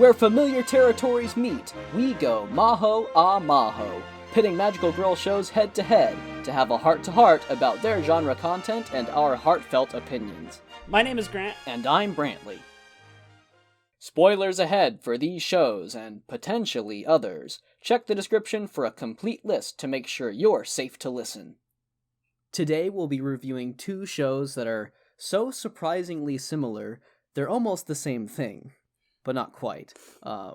Where familiar territories meet, we go Mahou Mahou, pitting magical girl shows head to head to have a heart-to-heart about their genre content and our heartfelt opinions. My name is Grant. And I'm Brantley. Spoilers ahead for these shows and potentially others. Check the description for a complete list to make sure you're safe to listen. Today we'll be reviewing two shows that are so surprisingly similar, they're almost the same thing, but not quite.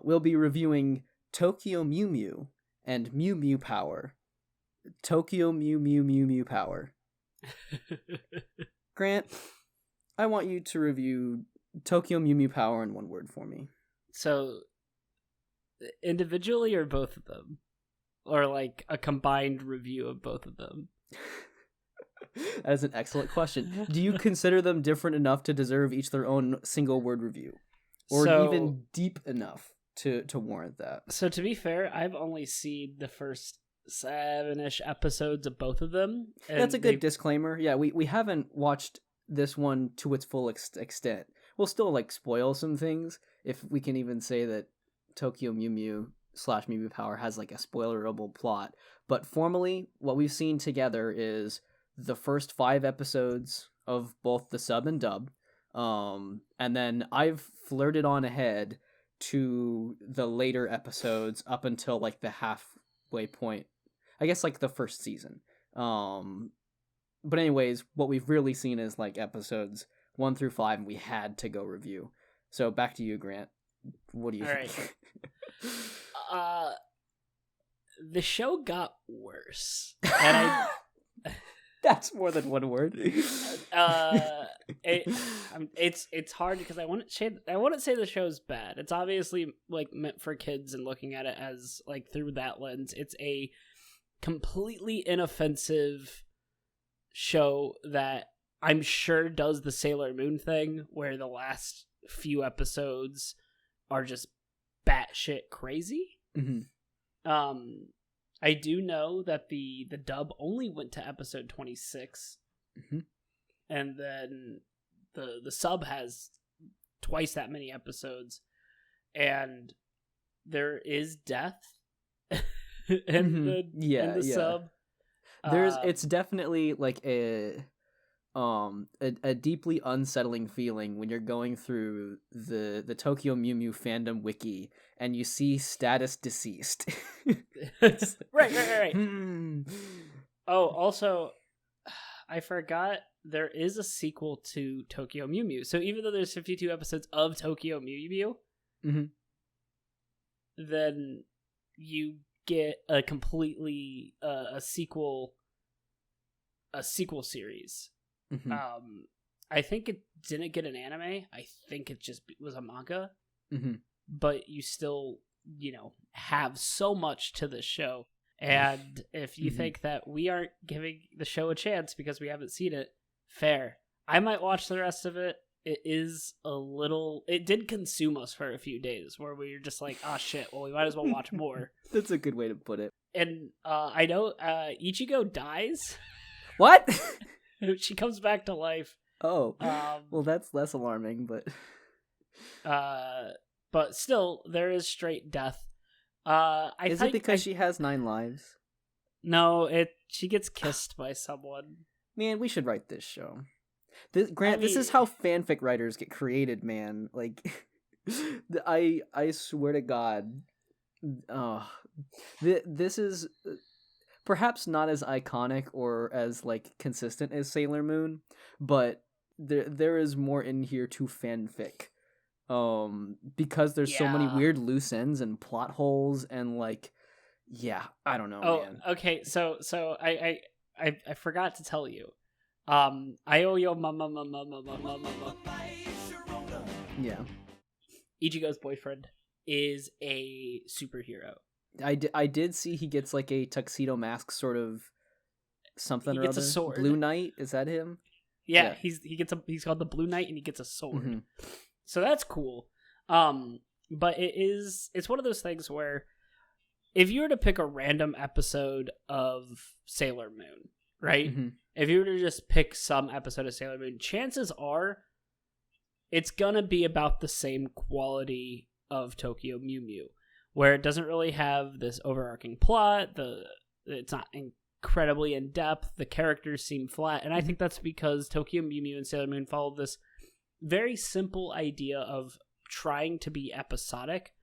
We'll be reviewing Tokyo Mew Mew and Mew Mew Power. Tokyo Mew Mew Mew Mew Power. Grant, I want you to review Tokyo Mew Mew Power in one word for me. So, individually or both of them? Or like a combined review of both of them? That is an excellent question. Do you consider them different enough to deserve each their own single word review? Or even deep enough to warrant that? So to be fair, I've only seen the first 7-ish episodes of both of them. That's a good disclaimer. Yeah, we haven't watched this one to its full extent. We'll still spoil some things if we can even say that Tokyo Mew Mew / Mew Mew Power has a spoilerable plot. But formally, what we've seen together is the first 5 episodes of both the sub and dub. And then I've flirted on ahead to the later episodes up until the halfway point. I guess the first season. But anyways, what we've really seen is episodes 1 through 5, and we had to go review. So back to you, Grant. What do you think? Right. The show got worse. And That's more than one word. It's hard because I wouldn't say the show's bad. It's obviously meant for kids, and looking at it as through that lens, it's a completely inoffensive show that I'm sure does the Sailor Moon thing, where the last few episodes are just batshit crazy. Mm-hmm. I do know that the dub only went to episode 26, mm-hmm. and then the sub has twice that many episodes, and there is death in the sub. It's definitely a deeply unsettling feeling when you're going through the Tokyo Mew Mew fandom wiki and you see status deceased. Right. Oh, also, I forgot there is a sequel to Tokyo Mew Mew. So even though there's 52 episodes of Tokyo Mew Mew, mm-hmm. then you get a completely a sequel series. Mm-hmm. I think it didn't get an anime. I think it just was a manga. Mm-hmm. But you still, have so much to this show. And if you mm-hmm. think that we aren't giving the show a chance because we haven't seen it, fair. I might watch the rest of it. It did consume us for a few days where we were just oh shit, well, we might as well watch more. That's a good way to put it. And I know Ichigo dies. What? She comes back to life. Oh, well, that's less alarming, but still, there is straight death. Is it because she has 9 lives? No, she gets kissed by someone. Man, we should write this show. This is how fanfic writers get created, man. I swear to God, this is perhaps not as iconic or as consistent as Sailor Moon, but there is more in here to fanfic. Because there's so many weird loose ends and plot holes and I don't know, man. Okay, so I forgot to tell you. I owe you mama. Yeah. Ichigo's boyfriend is a superhero. I did see he gets a tuxedo mask sort of something he or gets other. A sword. Blue Knight, is that him? Yeah. He's called the Blue Knight, and he gets a sword. Mm-hmm. So that's cool. But it's one of those things where if you were to pick a random episode of Sailor Moon, right? Mm-hmm. If you were to just pick some episode of Sailor Moon, chances are it's gonna be about the same quality of Tokyo Mew Mew, where it doesn't really have this overarching plot. It's not incredibly in depth. The characters seem flat, and I think that's because Tokyo Mew Mew and Sailor Moon follow this very simple idea of trying to be episodic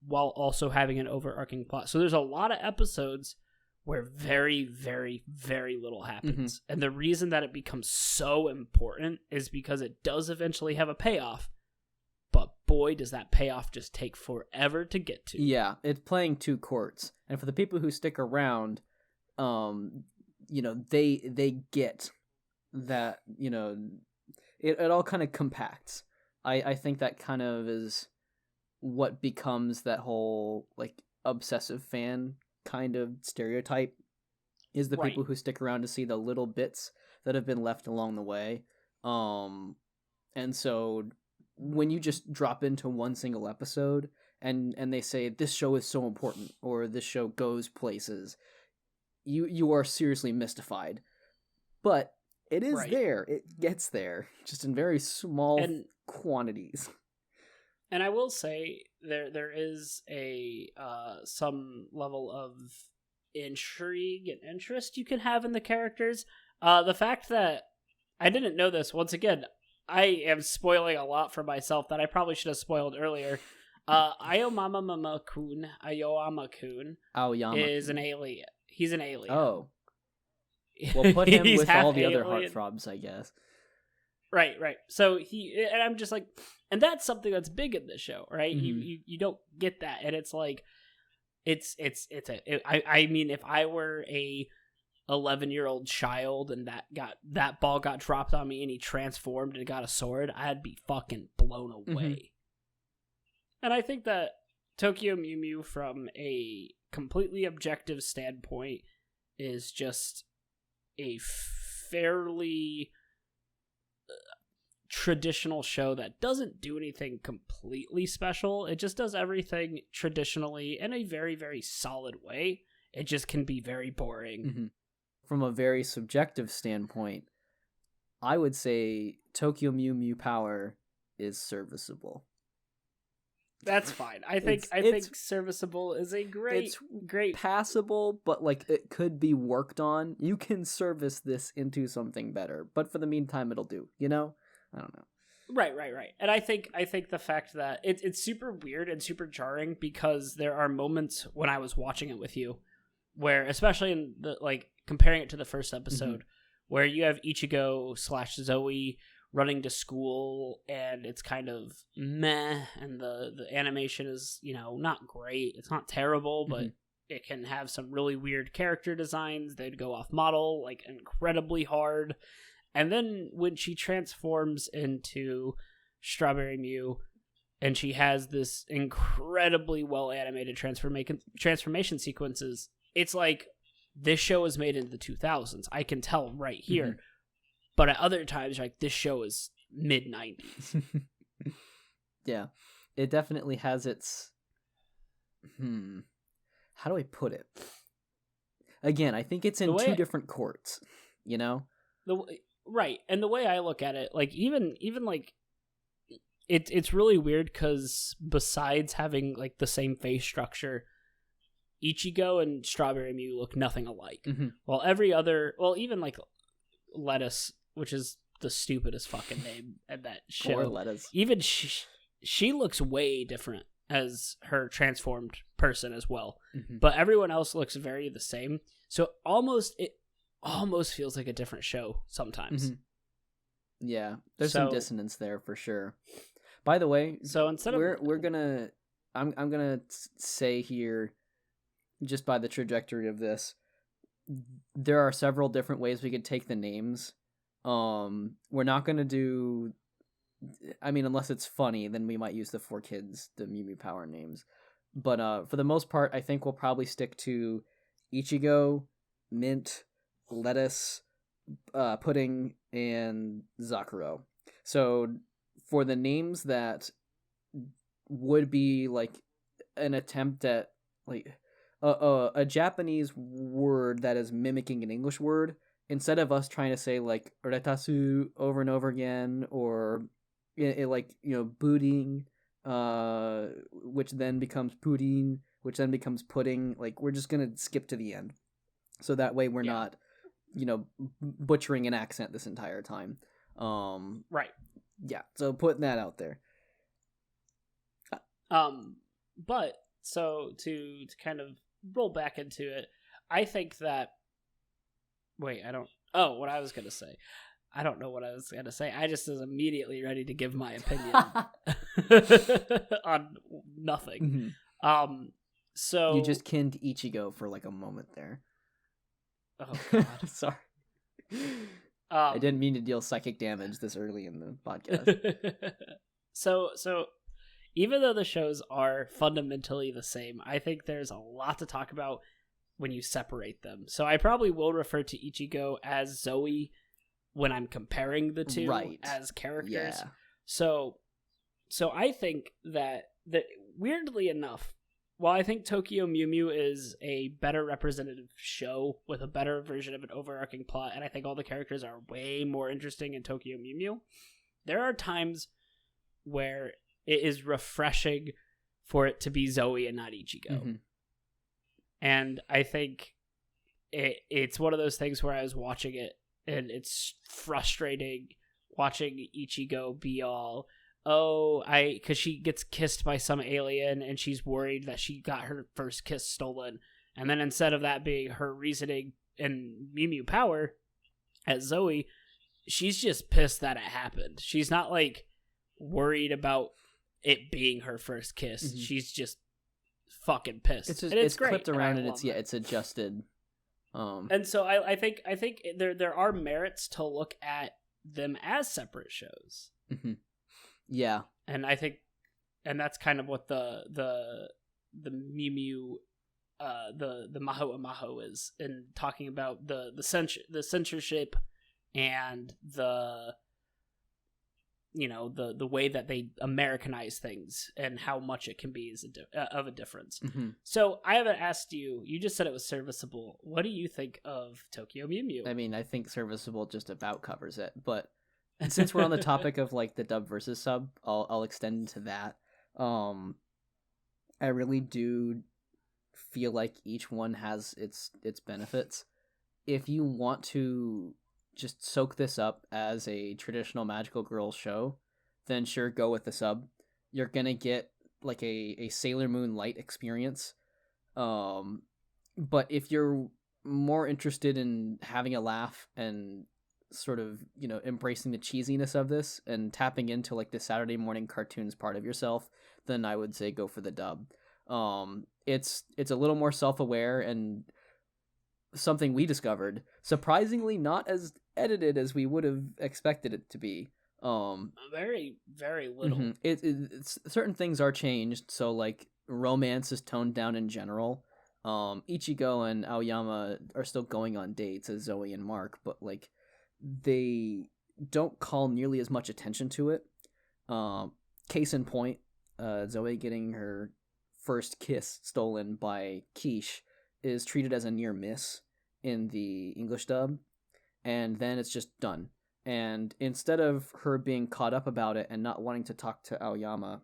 while also having an overarching plot. So there's a lot of episodes where very, very, very little happens. And the reason that it becomes so important is because it does eventually have a payoff. But boy, does that payoff just take forever to get to. Yeah, it's playing two courts. And for the people who stick around, they get that, it all kind of compacts. I think that kind of is what becomes that whole, like, obsessive fan kind of stereotype, is the people who stick around to see the little bits that have been left along the way. And so when you just drop into one single episode and they say this show is so important or this show goes places, you are seriously mystified. But it is there. It gets there, just in very small quantities. And I will say there is a some level of intrigue and interest you can have in the characters. The fact that I didn't know this, once again, I am spoiling a lot for myself that I probably should have spoiled earlier. Aoyama-kun is an alien. He's an alien. Oh. Well, put him with all the other heartthrobs, I guess. Right. So and I'm just like, and that's something that's big in this show, right? Mm-hmm. You don't get that, and it's like, I mean, if I were a 11-year-old child and that ball got dropped on me and he transformed and got a sword, I'd be fucking blown away. Mm-hmm. And I think that Tokyo Mew Mew, from a completely objective standpoint, is just a fairly traditional show that doesn't do anything completely special. It just does everything traditionally in a very, very solid way. It just can be very boring. Mm-hmm. From a very subjective standpoint, I would say Tokyo Mew Mew Power is serviceable. That's fine. I think serviceable is a great passable, but like it could be worked on. You can service this into something better, but for the meantime, it'll do. I don't know. Right. And I think the fact that it's super weird and super jarring, because there are moments when I was watching it with you where, especially in the, like, comparing it to the first episode, where you have Ichigo / Zoe running to school, and it's kind of meh, and the animation is, not great. It's not terrible, but it can have some really weird character designs. They'd go off model, like, incredibly hard. And then when she transforms into Strawberry Mew, and she has this incredibly well animated transformation sequences, it's like, this show was made in the 2000s. I can tell right here. Mm-hmm. But at other times, like, this show is mid-90s. Yeah. It definitely has its... How do I put it? Again, I think it's in two different courts, Right. And the way I look at it, like, even like, it's really weird, because besides having, like, the same face structure, Ichigo and Strawberry Mew look nothing alike. Mm-hmm. While even, like, Lettuce, which is the stupidest fucking name at that show. Or Lettuce. Even she looks way different as her transformed person as well. Mm-hmm. But everyone else looks very the same. So it almost feels like a different show sometimes. Mm-hmm. Yeah, there's some dissonance there for sure. By the way, so instead I'm gonna say here, just by the trajectory of this, there are several different ways we could take the names. We're not gonna do, unless it's funny, then we might use the 4Kids, the Mew Mew Power names. But for the most part, I think we'll probably stick to Ichigo, Mint, Lettuce, Pudding, and Zakuro. So for the names that would be like an attempt at, like, a Japanese word that is mimicking an English word, instead of us trying to say, like, retasu over and over again, or booting, which then becomes pudding, which then becomes pudding. Like, we're just gonna skip to the end, so that way we're not, butchering an accent this entire time. Right. Yeah. So putting that out there. But so to kind of roll back into it, I think that. Wait, I don't. Oh, what I was gonna say. I don't know what I was gonna say. I just was immediately ready to give my opinion on nothing. Mm-hmm. So you just kinned Ichigo for like a moment there. Oh God, sorry. I didn't mean to deal psychic damage this early in the podcast. So even though the shows are fundamentally the same, I think there's a lot to talk about when you separate them. So I probably will refer to Ichigo as Zoe when I'm comparing the two as characters. Yeah. So I think that weirdly enough, while I think Tokyo Mew Mew is a better representative show with a better version of an overarching plot, and I think all the characters are way more interesting in Tokyo Mew Mew, there are times where it is refreshing for it to be Zoe and not Ichigo. Mm-hmm. And I think it's one of those things where I was watching it, and it's frustrating watching Ichigo be all, because she gets kissed by some alien and she's worried that she got her first kiss stolen. And then instead of that being her reasoning in Mew Mew Power as Zoe, she's just pissed that it happened. She's not like worried about it being her first kiss. Mm-hmm. She's just fucking pissed. It's great. Clipped around and it's adjusted. And so I think there are merits to look at them as separate shows. Mm-hmm. Yeah, and I think, and that's kind of what the Mew Mew, the Mahou and Mahou is, in talking about the censorship and the way that they Americanize things and how much it can be of a difference. Mm-hmm. So I haven't asked you. You just said it was serviceable. What do you think of Tokyo Mew Mew? I mean, I think serviceable just about covers it, but. And since we're on the topic of like the dub versus sub, I'll extend into that. I really do feel like each one has its benefits. If you want to just soak this up as a traditional magical girl show, then sure, go with the sub. You're gonna get like a Sailor Moon Light experience. But if you're more interested in having a laugh and sort of embracing the cheesiness of this and tapping into like the Saturday morning cartoons part of yourself, then I would say go for the dub. It's a little more self-aware and something we discovered, surprisingly not as edited as we would have expected it to be. Very, very little. Mm-hmm. It's certain things are changed, so like romance is toned down in general. Ichigo and Aoyama are still going on dates as Zoe and Mark, but like they don't call nearly as much attention to it. Case in point, Zoe getting her first kiss stolen by Quiche is treated as a near miss in the English dub, and then it's just done. And instead of her being caught up about it and not wanting to talk to Aoyama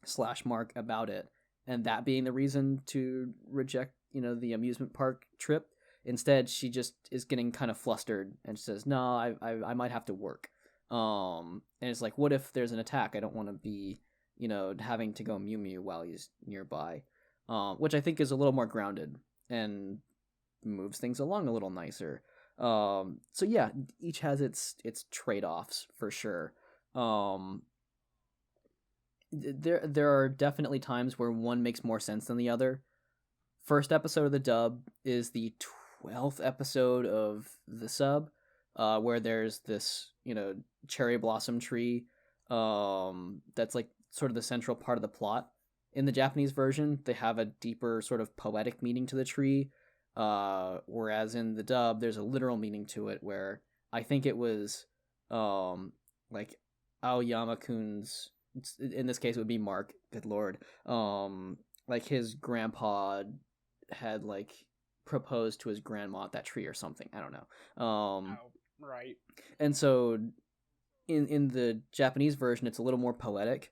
/ Mark about it, and that being the reason to reject, the amusement park trip, instead, she just is getting kind of flustered and says, "No, I might have to work." And it's like, what if there's an attack? I don't want to be, having to go Mew Mew while he's nearby, which I think is a little more grounded and moves things along a little nicer. So yeah, each has its trade-offs for sure. There are definitely times where one makes more sense than the other. First episode of the dub is the 12th episode of the sub, where there's this, cherry blossom tree, that's like sort of the central part of the plot. In the Japanese version, they have a deeper sort of poetic meaning to the tree, whereas in the dub, there's a literal meaning to it, where I think it was, like Aoyama-kun's, in this case it would be Mark, good lord, like his grandpa had like proposed to his grandma at that tree or something. I don't know. Right. And so in the Japanese version, it's a little more poetic.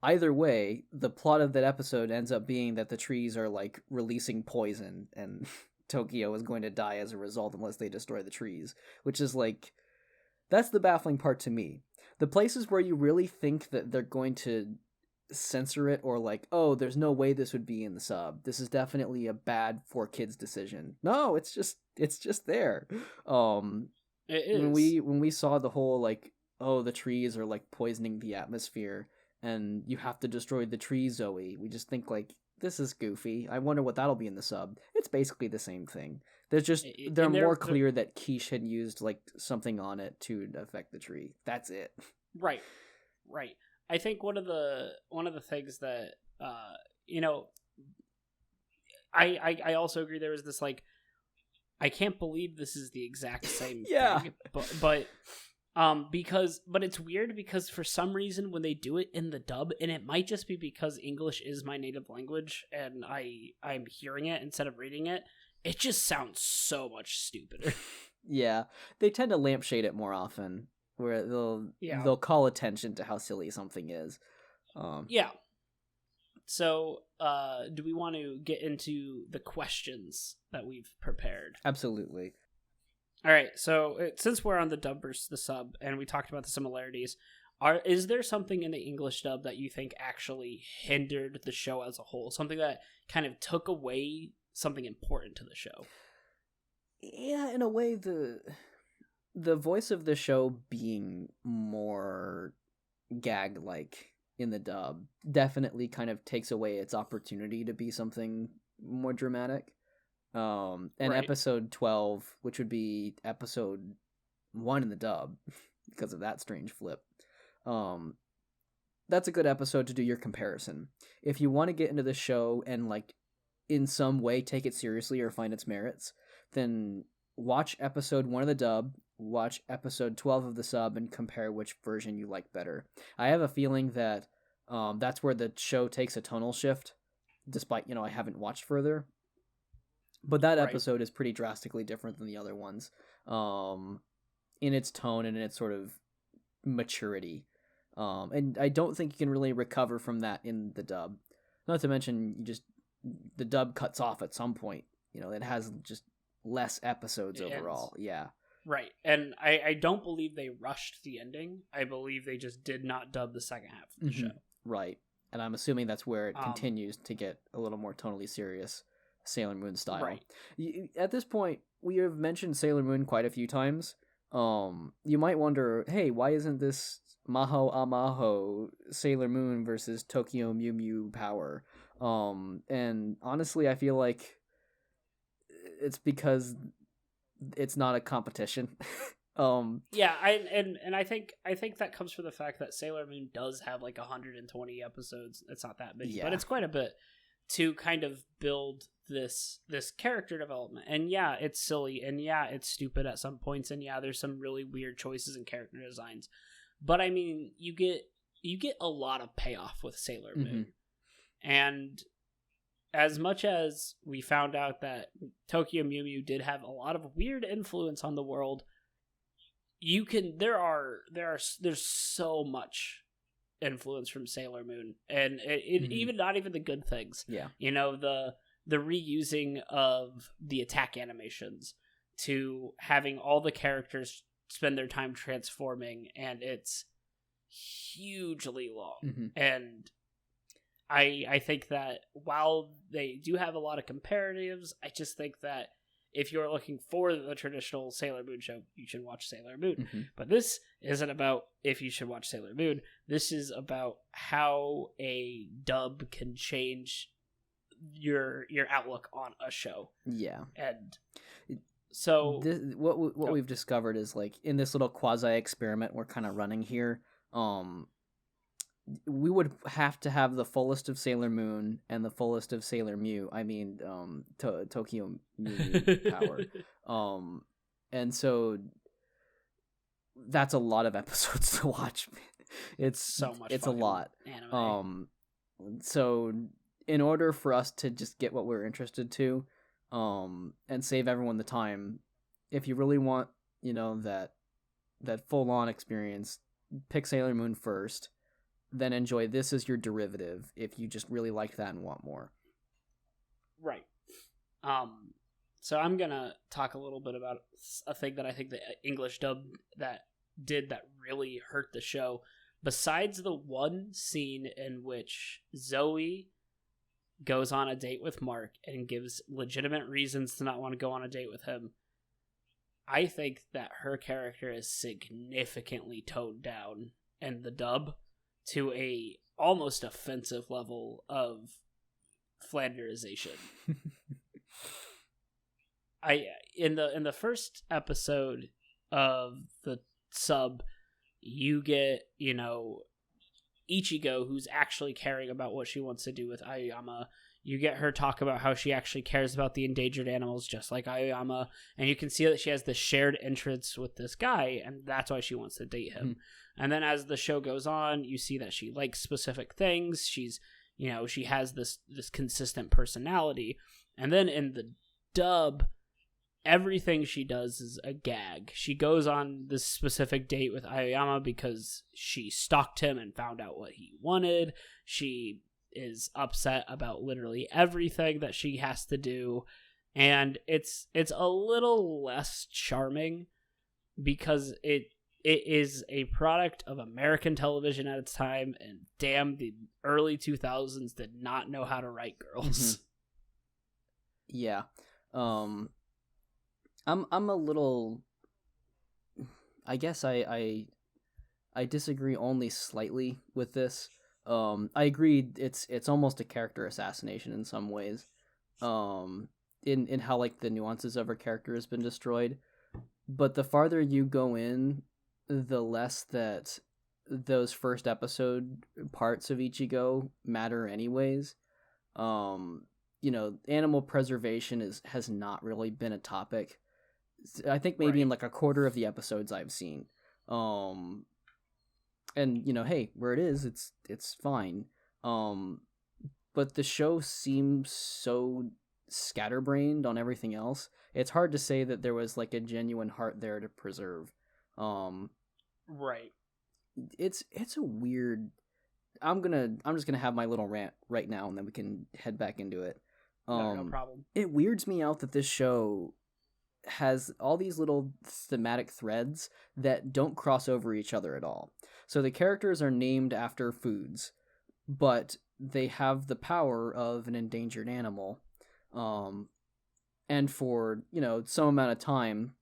either way, the plot of that episode ends up being that the trees are like releasing poison, and Tokyo is going to die as a result unless they destroy the trees, which is like, that's the baffling part to me. The places where you really think that they're going to censor it, or like, oh, there's no way this would be in the sub, this is definitely a bad for kids decision. No, it's just there. It is. When we saw the whole like, oh, the trees are like poisoning the atmosphere and you have to destroy the trees, Zoe, we just think like, this is goofy. I wonder what that'll be in the sub. It's basically the same thing. There's just, they're more clear that Quiche had used like something on it to affect the tree. That's it. Right. I think one of the things that you know, I also agree, there was this like, I can't believe this is the exact same thing. But it's weird because for some reason when they do it in the dub, and it might just be because English is my native language and I'm hearing it instead of reading it, it just sounds so much stupider. Yeah, they tend to lampshade it more often, where they'll call attention to how silly something is. Yeah. So, do we want to get into the questions that we've prepared? Absolutely. All right. So, since we're on the dub versus the sub, and we talked about the similarities, is there something in the English dub that you think actually hindered the show as a whole? Something that kind of took away something important to the show? Yeah, in a way, the voice of the show being more gag-like in the dub definitely kind of takes away its opportunity to be something more dramatic. And right. Episode 12, which would be episode 1 in the dub, because of that strange flip, that's a good episode to do your comparison. If you want to get into the show and like in some way take it seriously or find its merits, then watch episode 1 of the dub, watch episode 12 of the sub, and compare which version you like better. I have a feeling that that's where the show takes a tonal shift, despite, I haven't watched further. But that episode is pretty drastically different than the other ones, in its tone and in its sort of maturity. And I don't think you can really recover from that in the dub. Not to mention, the dub cuts off at some point. It has just less episodes overall. Yeah. Right. And I don't believe they rushed the ending. I believe they just did not dub the second half of the show. Right. And I'm assuming that's where it continues to get a little more tonally serious, Sailor Moon style. Right. At this point, we have mentioned Sailor Moon quite a few times. You might wonder, hey, why isn't this Mahou Mahou Sailor Moon versus Tokyo Mew Mew Power? And honestly, I feel like it's because it's not a competition. Yeah, I think that comes from the fact that Sailor Moon does have like 120 episodes. It's not that many, but it's quite a bit to kind of build this character development. And yeah, it's silly, and yeah, it's stupid at some points, and yeah, there's some really weird choices in character designs. But I mean, you get a lot of payoff with Sailor Moon. And as much as we found out that Tokyo Mew Mew did have a lot of weird influence on the world, there's so much influence from Sailor Moon, and even not even the good things. Yeah. The reusing of the attack animations to having all the characters spend their time transforming, and it's hugely long. And I think that while they do have a lot of comparatives, I just think that if you're looking for the traditional Sailor Moon show, you should watch Sailor Moon. But this isn't about if you should watch Sailor Moon. This is about how a dub can change your outlook on a show. Yeah. And so what we've discovered is, like, in this little quasi experiment we're kind of running here, we would have to have the fullest of Sailor Moon and the fullest of Sailor Mew. I mean, Tokyo Mew Mew Power. And so that's a lot of episodes to watch. It's so much. It's a lot. Anime. So in order for us to just get what we're interested to, and save everyone the time, if you really want, that full on experience, pick Sailor Moon first. then enjoy this as your derivative if you just really like that and want more. Right. So I'm gonna talk a little bit about a thing that I think the English dub that really hurt the show. Besides the one scene in which Zoe goes on a date with Mark and gives legitimate reasons to not want to go on a date with him, I think that her character is significantly toned down in the dub to a almost offensive level of Flanderization. In the first episode of the sub, you get, Ichigo, who's actually caring about what she wants to do with Aoyama. You get her talk about how she actually cares about the endangered animals, just like Aoyama, and you can see that she has this shared interest with this guy, and that's why she wants to date him. And then as the show goes on, you see that she likes specific things. She's, she has this consistent personality. And then in the dub, everything she does is a gag. She goes on this specific date with Aoyama because she stalked him and found out what he wanted. She is upset about literally everything that she has to do. And it's a little less charming because it is a product of American television at its time, and damn, the early 2000s did not know how to write girls. Yeah. I'm a little, I guess I disagree only slightly with this. I agree it's almost a character assassination in some ways. In how like the nuances of her character has been destroyed. But the farther you go in, the less that those first episode parts of Ichigo matter anyways. Animal preservation has not really been a topic. I think maybe in like a quarter of the episodes I've seen. And hey, where it is, it's fine. But the show seems so scatterbrained on everything else. It's hard to say that there was like a genuine heart there to preserve. Right. It's a weird. I'm just gonna have my little rant right now, and then we can head back into it. No problem. It weirds me out that this show has all these little thematic threads that don't cross over each other at all. So the characters are named after foods, but they have the power of an endangered animal. And for, some amount of time,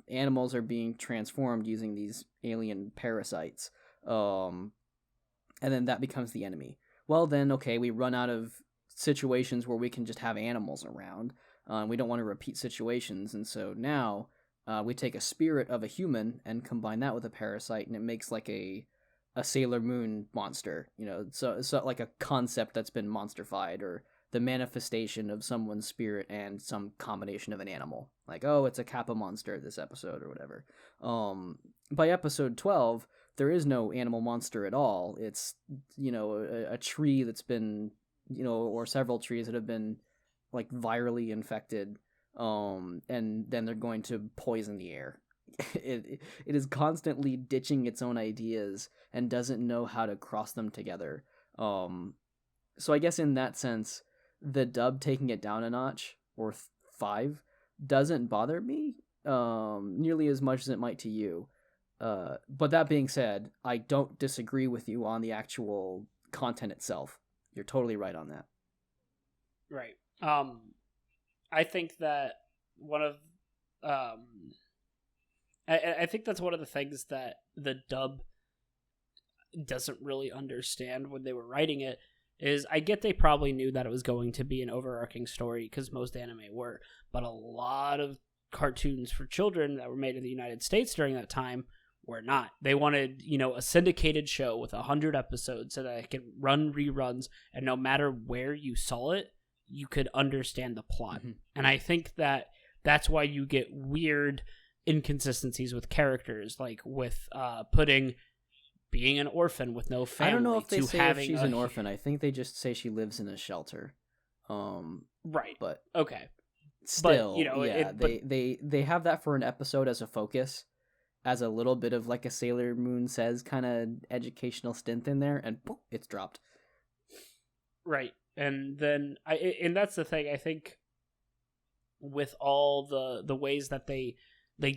animals are being transformed using these alien parasites. And then that becomes the enemy. Well, then, okay, we run out of situations where we can just have animals around. We don't want to repeat situations, and so now we take a spirit of a human and combine that with a parasite, and it makes like a Sailor Moon monster, so like a concept that's been monsterfied, or the manifestation of someone's spirit and some combination of an animal. Like, oh, it's a Kappa monster this episode or whatever. By episode 12, there is no animal monster at all. It's, a tree that's been, or several trees that have been like virally infected, and then they're going to poison the air. It is constantly ditching its own ideas and doesn't know how to cross them together. So I guess in that sense, the dub taking it down a notch, or 5, doesn't bother me nearly as much as it might to you. But that being said, I don't disagree with you on the actual content itself. You're totally right on that. Right. I think that one of I think that's one of the things that the dub doesn't really understand when they were writing it. Is I get they probably knew that it was going to be an overarching story because most anime were, but a lot of cartoons for children that were made in the United States during that time were not. They wanted, a syndicated show with 100 episodes so that it could run reruns, and no matter where you saw it, you could understand the plot. Mm-hmm. And I think that that's why you get weird inconsistencies with characters, like with being an orphan with no family. I don't know if they say if she's an orphan. I think they just say she lives in a shelter. Right. But okay. Still, but, they have that for an episode as a focus, as a little bit of like a Sailor Moon Says kind of educational stint in there, and poof, it's dropped. Right. And then and that's the thing, I think with all the ways that they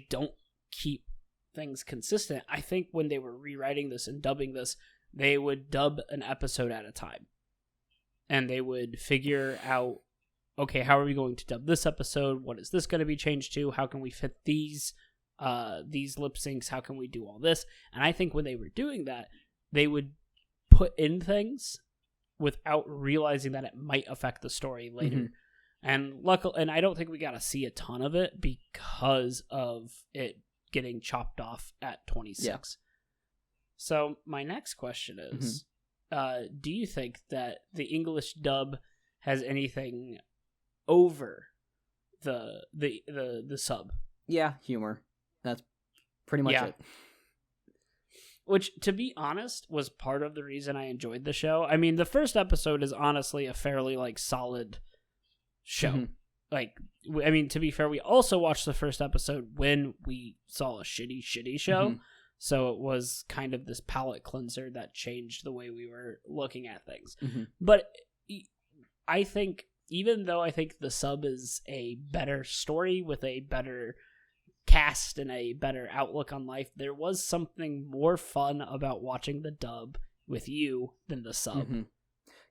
don't keep things consistent, I think when they were rewriting this and dubbing this, they would dub an episode at a time. And they would figure out, okay, how are we going to dub this episode? What is this going to be changed to? How can we fit these lip syncs? How can we do all this? And I think when they were doing that, they would put in things without realizing that it might affect the story later. Mm-hmm. And I don't think we got to see a ton of it because of it getting chopped off at 26. Yeah. So my next question is, do you think that the English dub has anything over the sub? Yeah, humor. That's pretty much it. Which, to be honest, was part of the reason I enjoyed the show. I mean, the first episode is honestly a fairly solid show. Mm-hmm. I mean, to be fair, we also watched the first episode when we saw a shitty show. Mm-hmm. So it was kind of this palate cleanser that changed the way we were looking at things. Mm-hmm. But I think, even though I think the sub is a better story with a better cast and a better outlook on life, there was something more fun about watching the dub with you than the sub. Mm-hmm.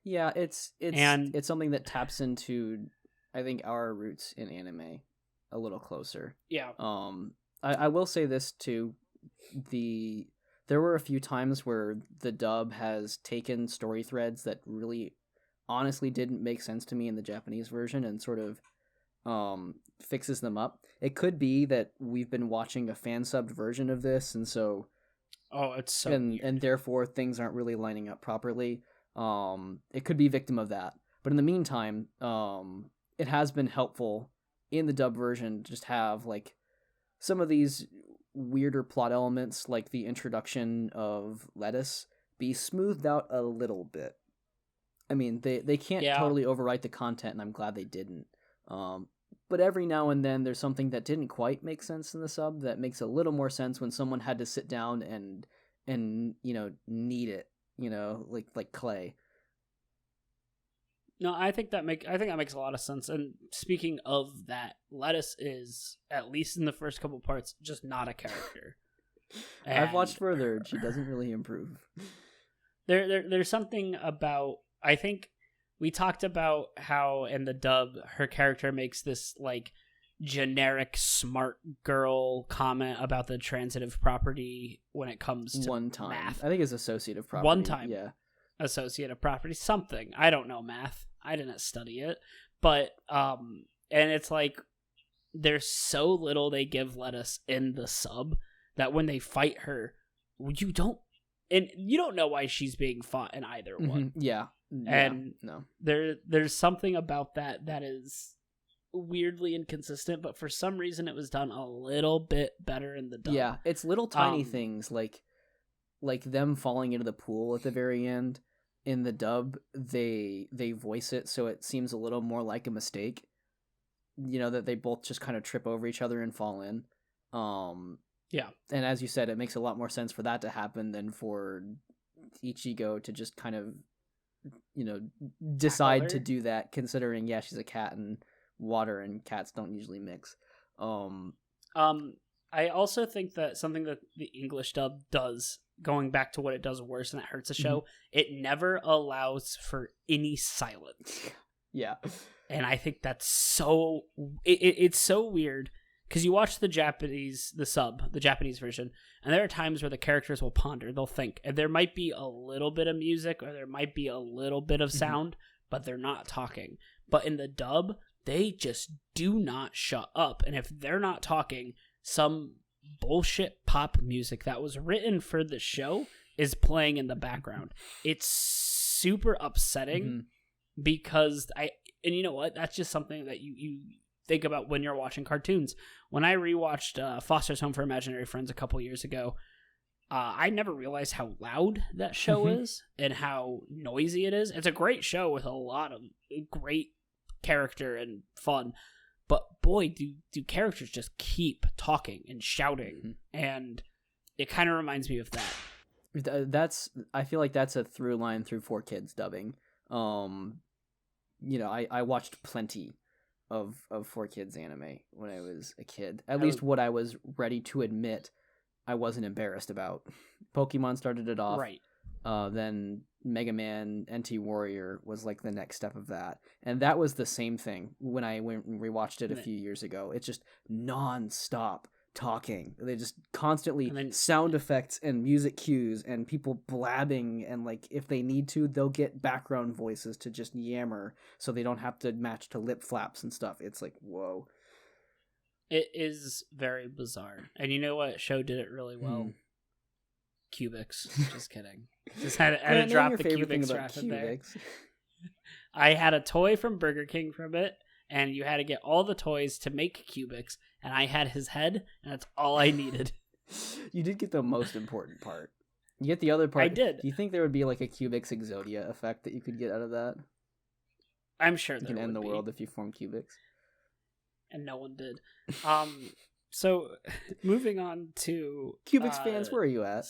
Yeah, it's something that taps into, I think, our roots in anime a little closer. Yeah. I will say this too. There were a few times where the dub has taken story threads that really honestly didn't make sense to me in the Japanese version and sort of fixes them up. It could be that we've been watching a fan subbed version of this, and so it's so and therefore things aren't really lining up properly. It could be victim of that. But in the meantime, it has been helpful in the dub version to just have some of these weirder plot elements, like the introduction of Lettuce, be smoothed out a little bit. I mean, they can't totally overwrite the content, and I'm glad they didn't. But every now and then there's something that didn't quite make sense in the sub that makes a little more sense when someone had to sit down and knead it, like clay. No, I think that makes a lot of sense. And speaking of that, Lettuce is, at least in the first couple parts, just not a character. I've watched further, and she doesn't really improve. There's something about, I think we talked about how in the dub her character makes this generic smart girl comment about the transitive property when it comes to math. I think it's associative property. One time. Yeah. Associative property, something. I don't know math. I didn't study it. But and it's there's so little they give Lettuce in the sub that when they fight her, you don't know why she's being fought in either one. Mm-hmm. Yeah. And no. There's something about that is weirdly inconsistent, but for some reason it was done a little bit better in the dub. Yeah, it's little tiny things like them falling into the pool at the very end. In the dub, they voice it so it seems a little more like a mistake. That they both just kind of trip over each other and fall in. Yeah. And as you said, it makes a lot more sense for that to happen than for Ichigo to just kind of decide to do that, considering she's a cat and water and cats don't usually mix. I also think that something that the English dub does, going back to what it does worse and that hurts the show, it never allows for any silence. Yeah. And I think that's so it's so weird, because you watch the Japanese version, and there are times where the characters will ponder, they'll think, and there might be a little bit of music or there might be a little bit of sound, but they're not talking. But in the dub, they just do not shut up, and if they're not talking, some bullshit pop music that was written for the show is playing in the background. It's super upsetting because and you know what? That's just something that you think about when you're watching cartoons. When I rewatched Foster's Home for Imaginary Friends a couple years ago, I never realized how loud that show is and how noisy it is. It's a great show with a lot of great character and fun. but boy, do characters just keep talking and shouting, and it kind of reminds me of that. I feel like that's a through line through 4Kids dubbing. I watched plenty of 4Kids anime when I was a kid. At least what I was ready to admit I wasn't embarrassed about. Pokemon started it off. Right. Then Mega Man NT Warrior was like the next step of that. And that was the same thing when I went and rewatched it a few years ago. It's just non-stop talking. They just constantly sound effects and music cues and people blabbing, and like if they need to, they'll get background voices to just yammer so they don't have to match to lip flaps and stuff. It's like, whoa. It is very bizarre. And you know what show did it really well? Cubics. Just kidding. Just had to drop the Cubics rap in there. I had a toy from Burger King from it, and you had to get all the toys to make Cubics, and I had his head, and that's all I needed. You did get the most important part. You get the other part. I did. Do you think there would be like a Cubics Exodia effect that you could get out of that? I'm sure you can end the world if you form Cubics. And no one did. So moving on to Cubics fans, where are you at?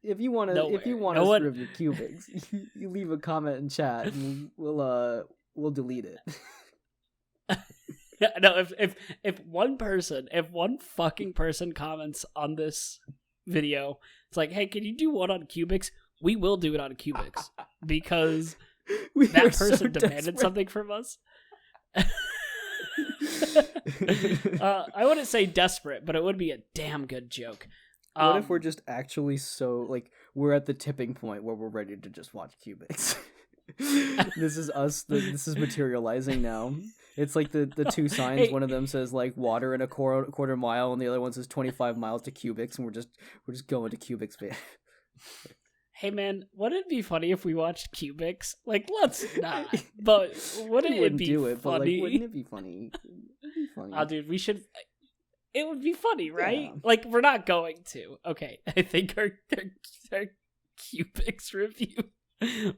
If you want to review Cubics, you leave a comment in chat, and we'll delete it. No, if one fucking person comments on this video, it's like, hey, can you do one on Cubics? We will do it on Cubics because that person demanded something from us. I wouldn't say desperate, but it would be a damn good joke. What if we're just actually so, like, we're at the tipping point where we're ready to just watch Cubics? This is us. This is materializing now. It's like the two signs. Hey. One of them says, like, water in a quarter mile, and the other one says 25 miles to Cubics, and we're just going to Cubics, man. Hey, man, wouldn't it be funny if we watched Cubics? Like, let's not. But wouldn't it be funny? But, like, wouldn't it be funny? It'd be funny. Oh, dude, we should... It would be funny, right? Yeah. Like, we're not going to. Okay, I think our Cubics review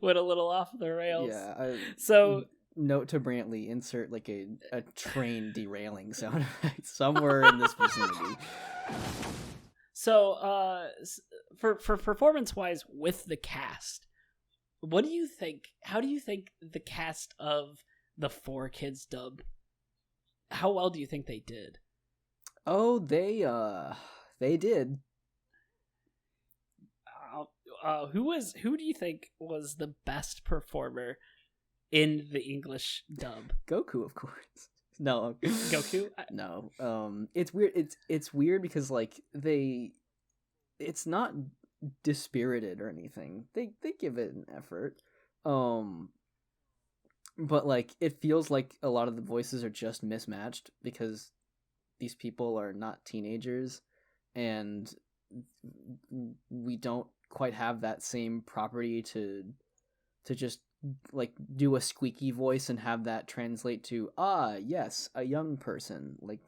went a little off the rails. Yeah. So, note to Brantley, insert like a train derailing sound effect somewhere in this vicinity. So, for performance-wise with the cast, what do you think? How do you think the cast of the 4Kids dub, how well do you think they did? Oh, they did. Who do you think was the best performer in the English dub? Goku, of course. No. Goku? No. It's weird. It's weird because like it's not dispirited or anything. They give it an effort. But like it feels like a lot of the voices are just mismatched because these people are not teenagers, and we don't quite have that same property to just like do a squeaky voice and have that translate to yes, a young person like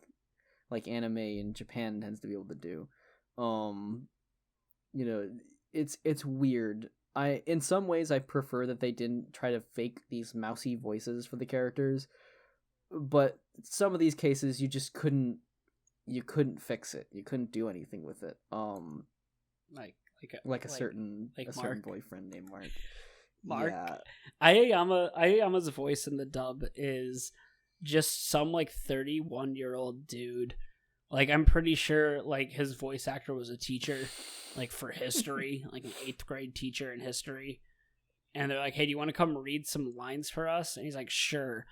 anime in Japan tends to be able to do. It's weird. In some ways I prefer that they didn't try to fake these mousy voices for the characters, but some of these cases you just couldn't fix it. You couldn't do anything with it. Like a certain boyfriend named Mark. Yeah. Ayayama's voice in the dub is just some like 31-year-old dude. Like I'm pretty sure like his voice actor was a teacher, like for history, like an 8th grade teacher in history. And they're like, "Hey, do you want to come read some lines for us?" And he's like, "Sure."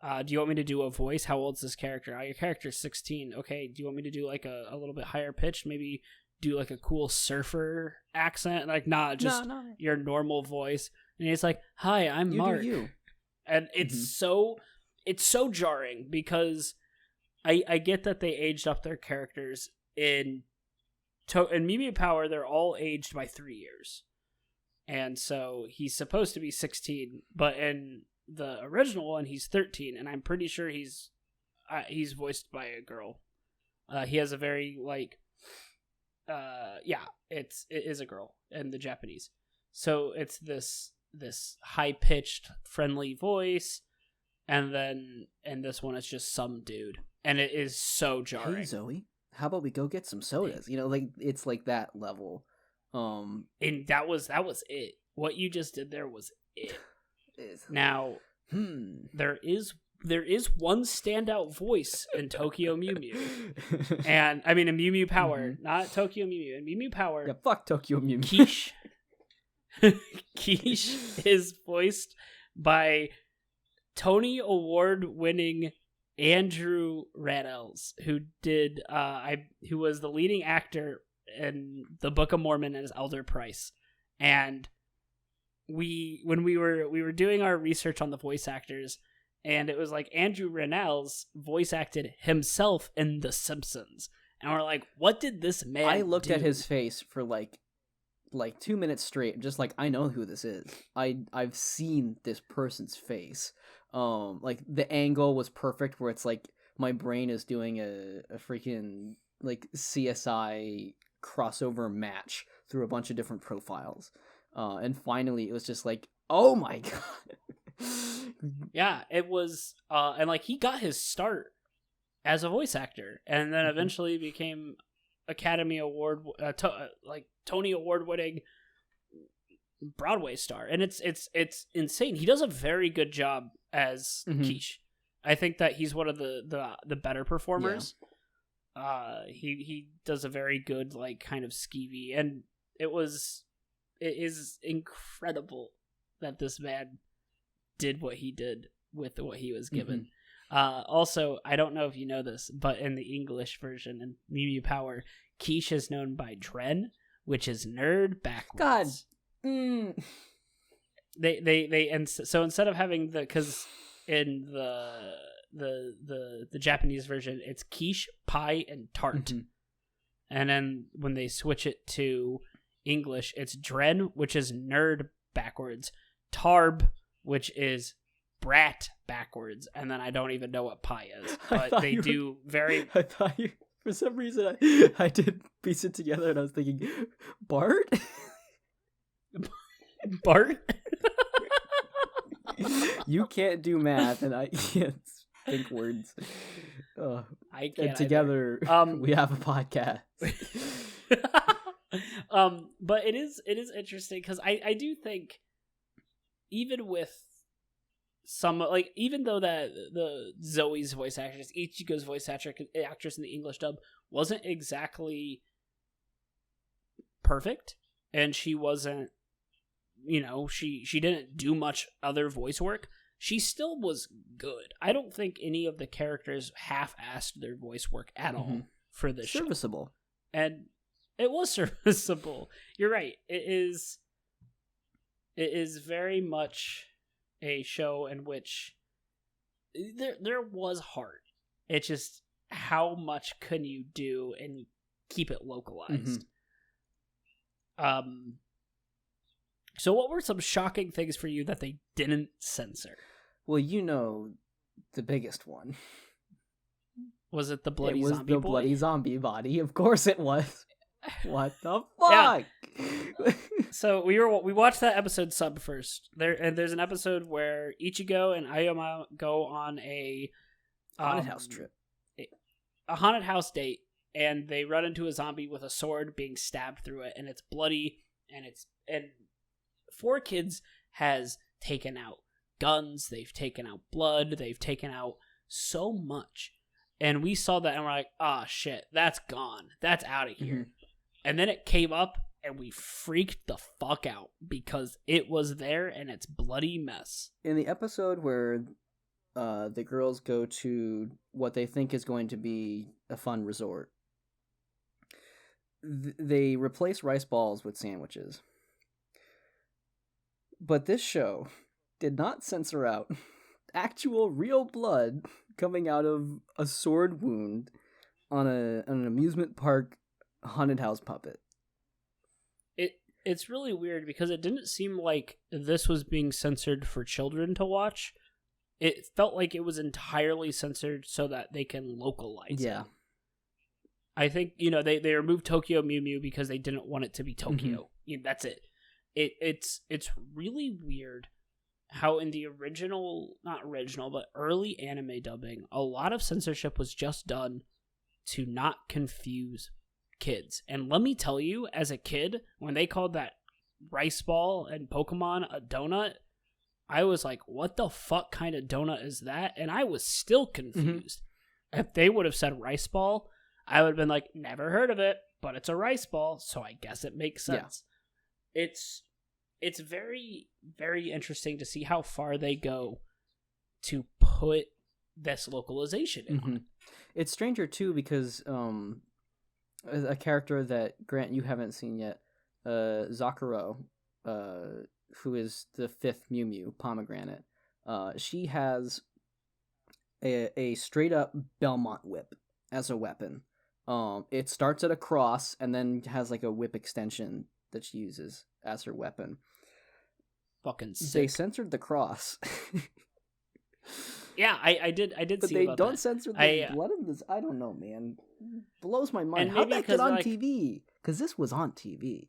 Do you want me to do a voice? How old's this character? Your character's 16. Okay, do you want me to do like a little bit higher pitch? Maybe do like a cool surfer accent? Like, just your normal voice. And he's like, "Hi, I'm Mark." You. And it's so jarring because I get that they aged up their characters in Mew Mew Power. They're all aged by 3 years. And so he's supposed to be 16, but in the original one he's 13, and I'm pretty sure he's voiced by a girl. He has a very like it is a girl in the Japanese. So it's this high-pitched friendly voice, and then in this one it's just some dude, and it is so jarring. Hey Zoe, how about we go get some sodas? Like it's like that level. And that was it. What you just did there was it. Now, there is one standout voice in Tokyo Mew Mew, and I mean in Mew Mew Power, not Tokyo Mew Mew. In Mew Mew Power, yeah, fuck Tokyo Mew Mew. Quiche is voiced by Tony Award-winning Andrew Rannells, who did who was the leading actor in the Book of Mormon as Elder Price. And when we were doing our research on the voice actors, and it was like Andrew Rannells voice acted himself in The Simpsons, and we're like, what did this man I looked do? at his face for like 2 minutes straight, just like, I know who this is. I've seen this person's face. Like the angle was perfect, where it's like my brain is doing a freaking like CSI crossover match through a bunch of different profiles. And finally it was just like, oh my god. Yeah, it was and like he got his start as a voice actor, and then eventually became Academy Award like Tony Award winning Broadway star. And it's insane. He does a very good job as Quiche. I think that he's one of the better performers. Yeah. He does a very good like kind of skeevy, and it is incredible that this man did what he did with what he was given. Also, I don't know if you know this, but in the English version in Mew Mew Power, Quiche is known by Dren, which is nerd backwards. God. They and so instead of having because in the Japanese version it's quiche, pie, and tart, and then when they switch it to English, it's Dren, which is nerd backwards, Tarb, which is brat backwards, and then I don't even know what pie is, but they do very. I thought you, for some reason, I did piece it together, and I was thinking, Bart. Bart. You can't do math, and I can't think words. I can't. And together, we have a podcast. But it is interesting because I do think, even with some like, even though that the Zoe's voice actress, Ichigo's voice actress in the English dub wasn't exactly perfect, and she wasn't, she didn't do much other voice work, she still was good. I don't think any of the characters half-assed their voice work at all for this show. Serviceable. And it was serviceable. You're right. It is very much a show in which there was heart. It's just, how much can you do and keep it localized? So what were some shocking things for you that they didn't censor? Well, the biggest one. Was it the bloody zombie zombie boy? Bloody zombie body. Of course it was. What the fuck? Yeah. So we watched that episode sub first. There's an episode where Ichigo and Ayoma go on a haunted house trip. A haunted house date, and they run into a zombie with a sword being stabbed through it, and it's bloody, and 4Kids has taken out guns, they've taken out blood, they've taken out so much. And we saw that and we're like, oh shit, that's gone. That's out of here. And then it came up and we freaked the fuck out because it was there and it's bloody mess. In the episode where the girls go to what they think is going to be a fun resort, they replace rice balls with sandwiches. But this show did not censor out actual real blood coming out of a sword wound on an amusement park haunted house puppet. It's really weird because it didn't seem like this was being censored for children to watch. It felt like it was entirely censored so that they can localize it. I think, they removed Tokyo Mew Mew because they didn't want it to be Tokyo. That's it. It's really weird how in the original, not original, but early anime dubbing, a lot of censorship was just done to not confuse kids. And let me tell you, as a kid, when they called that rice ball and Pokemon a donut, I was like, what the fuck kind of donut is that? And I was still confused. If they would have said rice ball, I would have been like, never heard of it, but it's a rice ball, so I guess it makes sense. Yeah. It's very, very interesting to see how far they go to put this localization in on it. It's stranger, too, because a character that, Grant, you haven't seen yet, Zakuro, who is the 5th Mew Mew, Pomegranate, she has a straight-up Belmont whip as a weapon. It starts at a cross and then has like a whip extension that she uses as her weapon. Fucking sick. They censored the cross. Yeah, I did but see they about don't that. censor the blood of this. I don't know, man. Blows my mind. How'd that get on TV? Because this was on TV.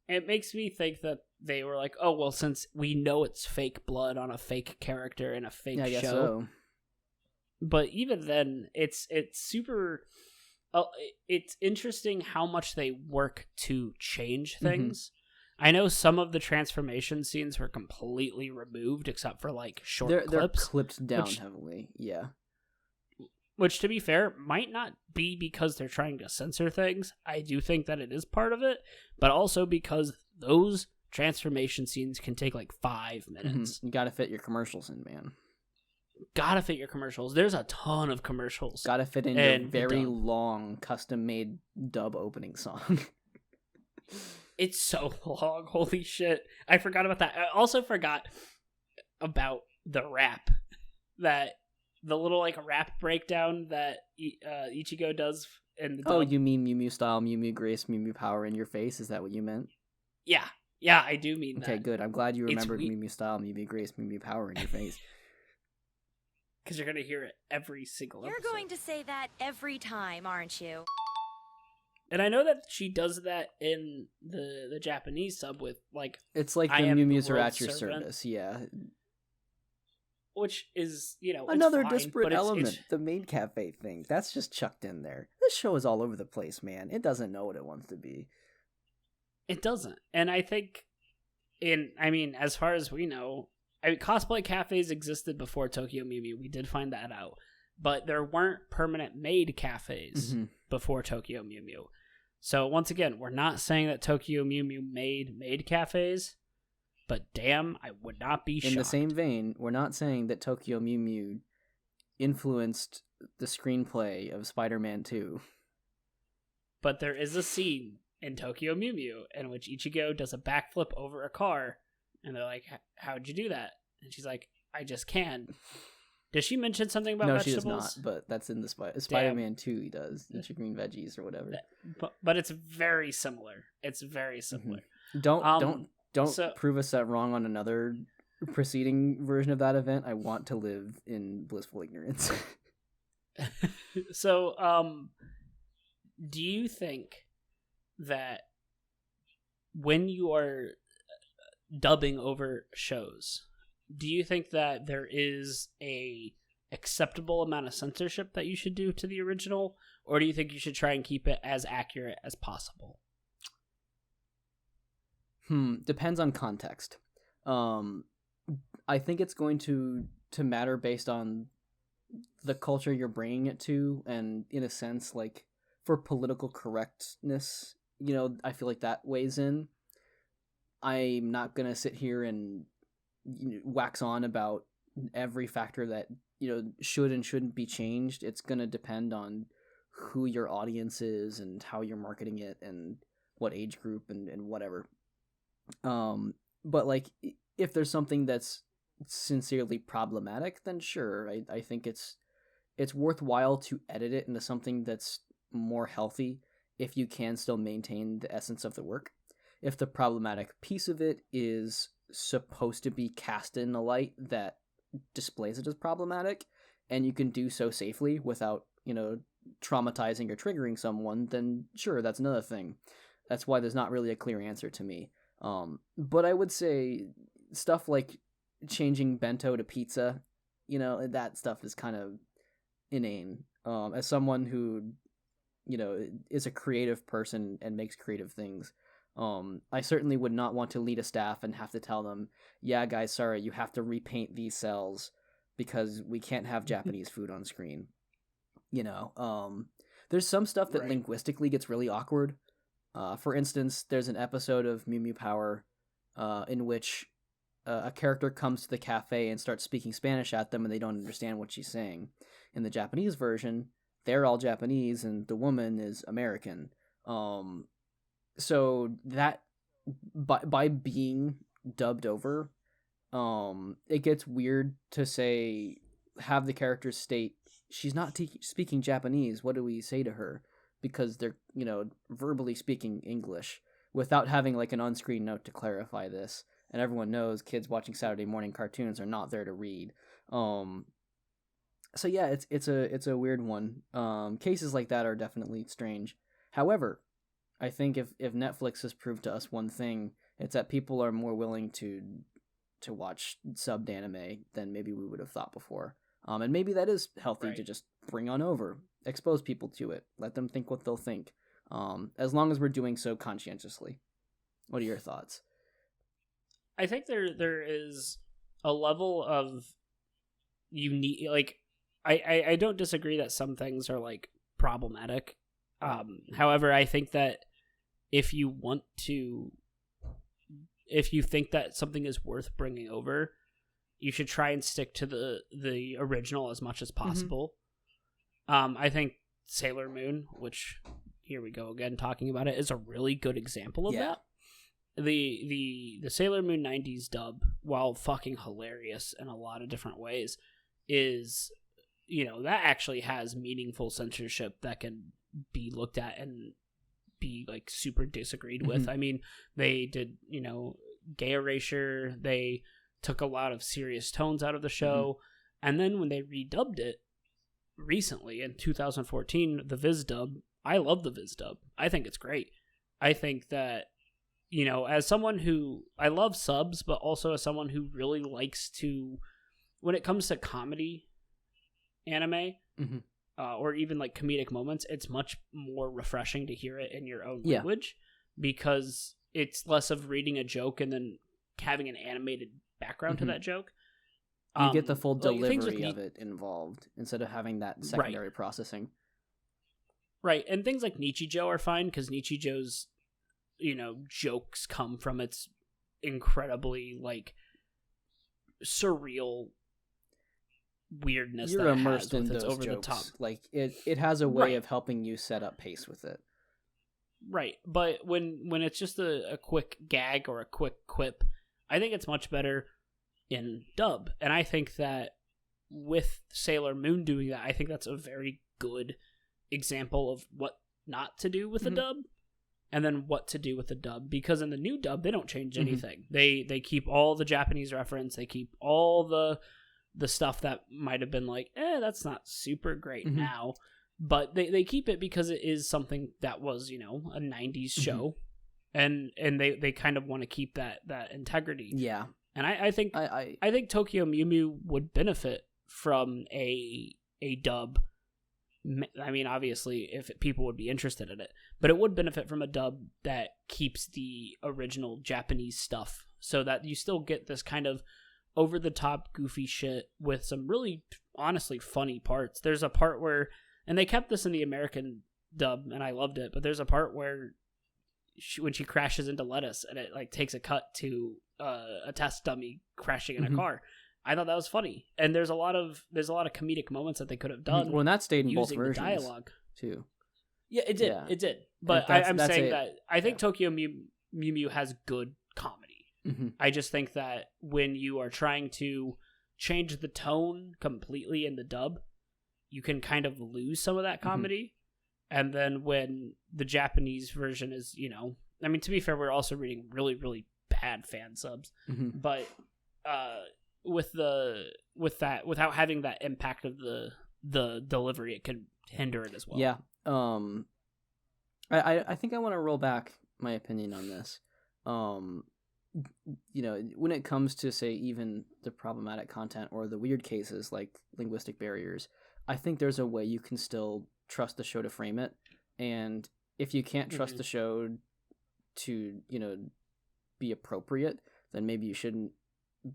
It makes me think that they were like, oh, well, since we know it's fake blood on a fake character in a fake show. I guess so. But even then, it's super... it's interesting how much they work to change things. I know some of the transformation scenes were completely removed, except for like short clips. They're clipped down heavily, yeah. Which, to be fair, might not be because they're trying to censor things. I do think that it is part of it, but also because those transformation scenes can take like 5 minutes. You gotta fit your commercials in, man. Gotta fit your commercials. There's a ton of commercials. Gotta fit in your very long, custom-made dub opening song. It's so long. Holy shit. I forgot about that. I also forgot about the rap. The little like rap breakdown that Ichigo does in the dub. Oh, you mean Mew Mew style, Mew Mew grace, Mew Mew power in your face? Is that what you meant? Yeah, I do mean that. Okay, good. I'm glad you remembered Mew Mew style, Mew Mew grace, Mew Mew power in your face. Because you're going to hear it every single episode. You're going to say that every time, aren't you? And I know that she does that in the Japanese sub with, like... It's like the Mew Mews are at your service, yeah. Which is, another it's fine, disparate element, the maid cafe thing. That's just chucked in there. This show is all over the place, man. It doesn't know what it wants to be. It doesn't. And I think, as far as we know... cosplay cafes existed before Tokyo Mew Mew. We did find that out. But there weren't permanent maid cafes before Tokyo Mew Mew. So once again, we're not saying that Tokyo Mew Mew made maid cafes, but damn, I would not be shocked. In the same vein, we're not saying that Tokyo Mew Mew influenced the screenplay of Spider-Man 2. But there is a scene in Tokyo Mew Mew in which Ichigo does a backflip over a car. And they're like, how'd you do that? And she's like, I just can. Does she mention something about vegetables? No, she does not, but that's in the Spider-Man 2 he does. Eat your green veggies or whatever. But it's very similar. It's very similar. Don't prove us that wrong on another preceding version of that event. I want to live in blissful ignorance. So, do you think that when you are dubbing over shows, do you think that there is a acceptable amount of censorship that you should do to the original, or do you think you should try and keep it as accurate as possible? Depends on context. I think it's going to matter based on the culture you're bringing it to, and in a sense, like for political correctness, I feel like that weighs in. I'm not going to sit here and wax on about every factor that, should and shouldn't be changed. It's going to depend on who your audience is and how you're marketing it and what age group and whatever. But like, if there's something that's sincerely problematic, then sure, I think it's worthwhile to edit it into something that's more healthy if you can still maintain the essence of the work. If the problematic piece of it is supposed to be cast in a light that displays it as problematic, and you can do so safely without, traumatizing or triggering someone, then sure, that's another thing. That's why there's not really a clear answer to me. But I would say stuff like changing bento to pizza, you know, that stuff is kind of inane. As someone who, you know, is a creative person and makes creative things, I certainly would not want to lead a staff and have to tell them, yeah, guys, sorry, you have to repaint these cells because we can't have Japanese food on screen. You know, there's some stuff that linguistically gets really awkward. For instance, there's an episode of Mew Mew Power in which a character comes to the cafe and starts speaking Spanish at them and they don't understand what she's saying. In the Japanese version, they're all Japanese and the woman is American. So that by being dubbed over, it gets weird to say, have the characters state she's not speaking Japanese. What do we say to her? Because they're, you know, verbally speaking English without having like an on-screen note to clarify this. And everyone knows kids watching Saturday morning cartoons are not there to read. So yeah, it's a weird one. Cases like that are definitely strange. However, I think if Netflix has proved to us one thing, it's that people are more willing to watch subbed anime than maybe we would have thought before. And maybe that is healthy to just bring on over, expose people to it, let them think what they'll think. As long as we're doing so conscientiously. What are your thoughts? I think there is a level of unique, like, I don't disagree that some things are like problematic. However, I think that if you think that something is worth bringing over, you should try and stick to the original as much as possible. I think Sailor Moon, which here we go again talking about it, is a really good example of that. The Sailor Moon 90s dub, while fucking hilarious in a lot of different ways, is, you know, that actually has meaningful censorship that can be looked at and be like super disagreed with. I mean, they did, you know, gay erasure, they took a lot of serious tones out of the show, and then when they redubbed it recently in 2014, the Viz dub, I love the Viz dub. I think it's great. I think that, you know, as someone who, I love subs, but also as someone who really likes to, when it comes to comedy anime, or even like comedic moments, it's much more refreshing to hear it in your own language, because it's less of reading a joke and then having an animated background to that joke. You get the full delivery of it involved instead of having that secondary processing. Right, and things like Nichijou are fine because Nichijou's, you know, jokes come from its incredibly like surreal weirdness. You're that immersed it has in with those over jokes. the top. Like it has a way of helping you set up pace with it. Right, but when it's just a quick gag or a quick quip, I think it's much better in dub. And I think that with Sailor Moon doing that, I think that's a very good example of what not to do with a dub, and then what to do with the dub. Because in the new dub, they don't change anything. They keep all the Japanese reference. They keep all the stuff that might have been like, that's not super great now. But they keep it because it is something that was, you know, a 90s show. And they kind of want to keep that integrity. Yeah. And I think Tokyo Mew Mew would benefit from a dub. I mean, obviously, if people would be interested in it, but it would benefit from a dub that keeps the original Japanese stuff, so that you still get this kind of over the top goofy shit with some really honestly funny parts. There's a part where, and they kept this in the American dub, and I loved it, but there's a part where when she crashes into lettuce and it like takes a cut to a test dummy crashing in a car. I thought that was funny, and there's a lot of comedic moments that they could have done. Well, and that stayed in both using versions, the dialogue too. Yeah, it did. It did. But I'm saying that I think Tokyo Mew Mew has good comedy. I just think that when you are trying to change the tone completely in the dub, you can kind of lose some of that comedy. And then when the Japanese version is, you know, I mean, to be fair, we're also reading really, really bad fan subs, but without having that impact of the delivery, it can hinder it as well. Yeah. I think I want to roll back my opinion on this. when it comes to, say, even the problematic content or the weird cases like linguistic barriers, I think there's a way you can still trust the show to frame it. And if you can't trust the show to, be appropriate, then maybe you shouldn't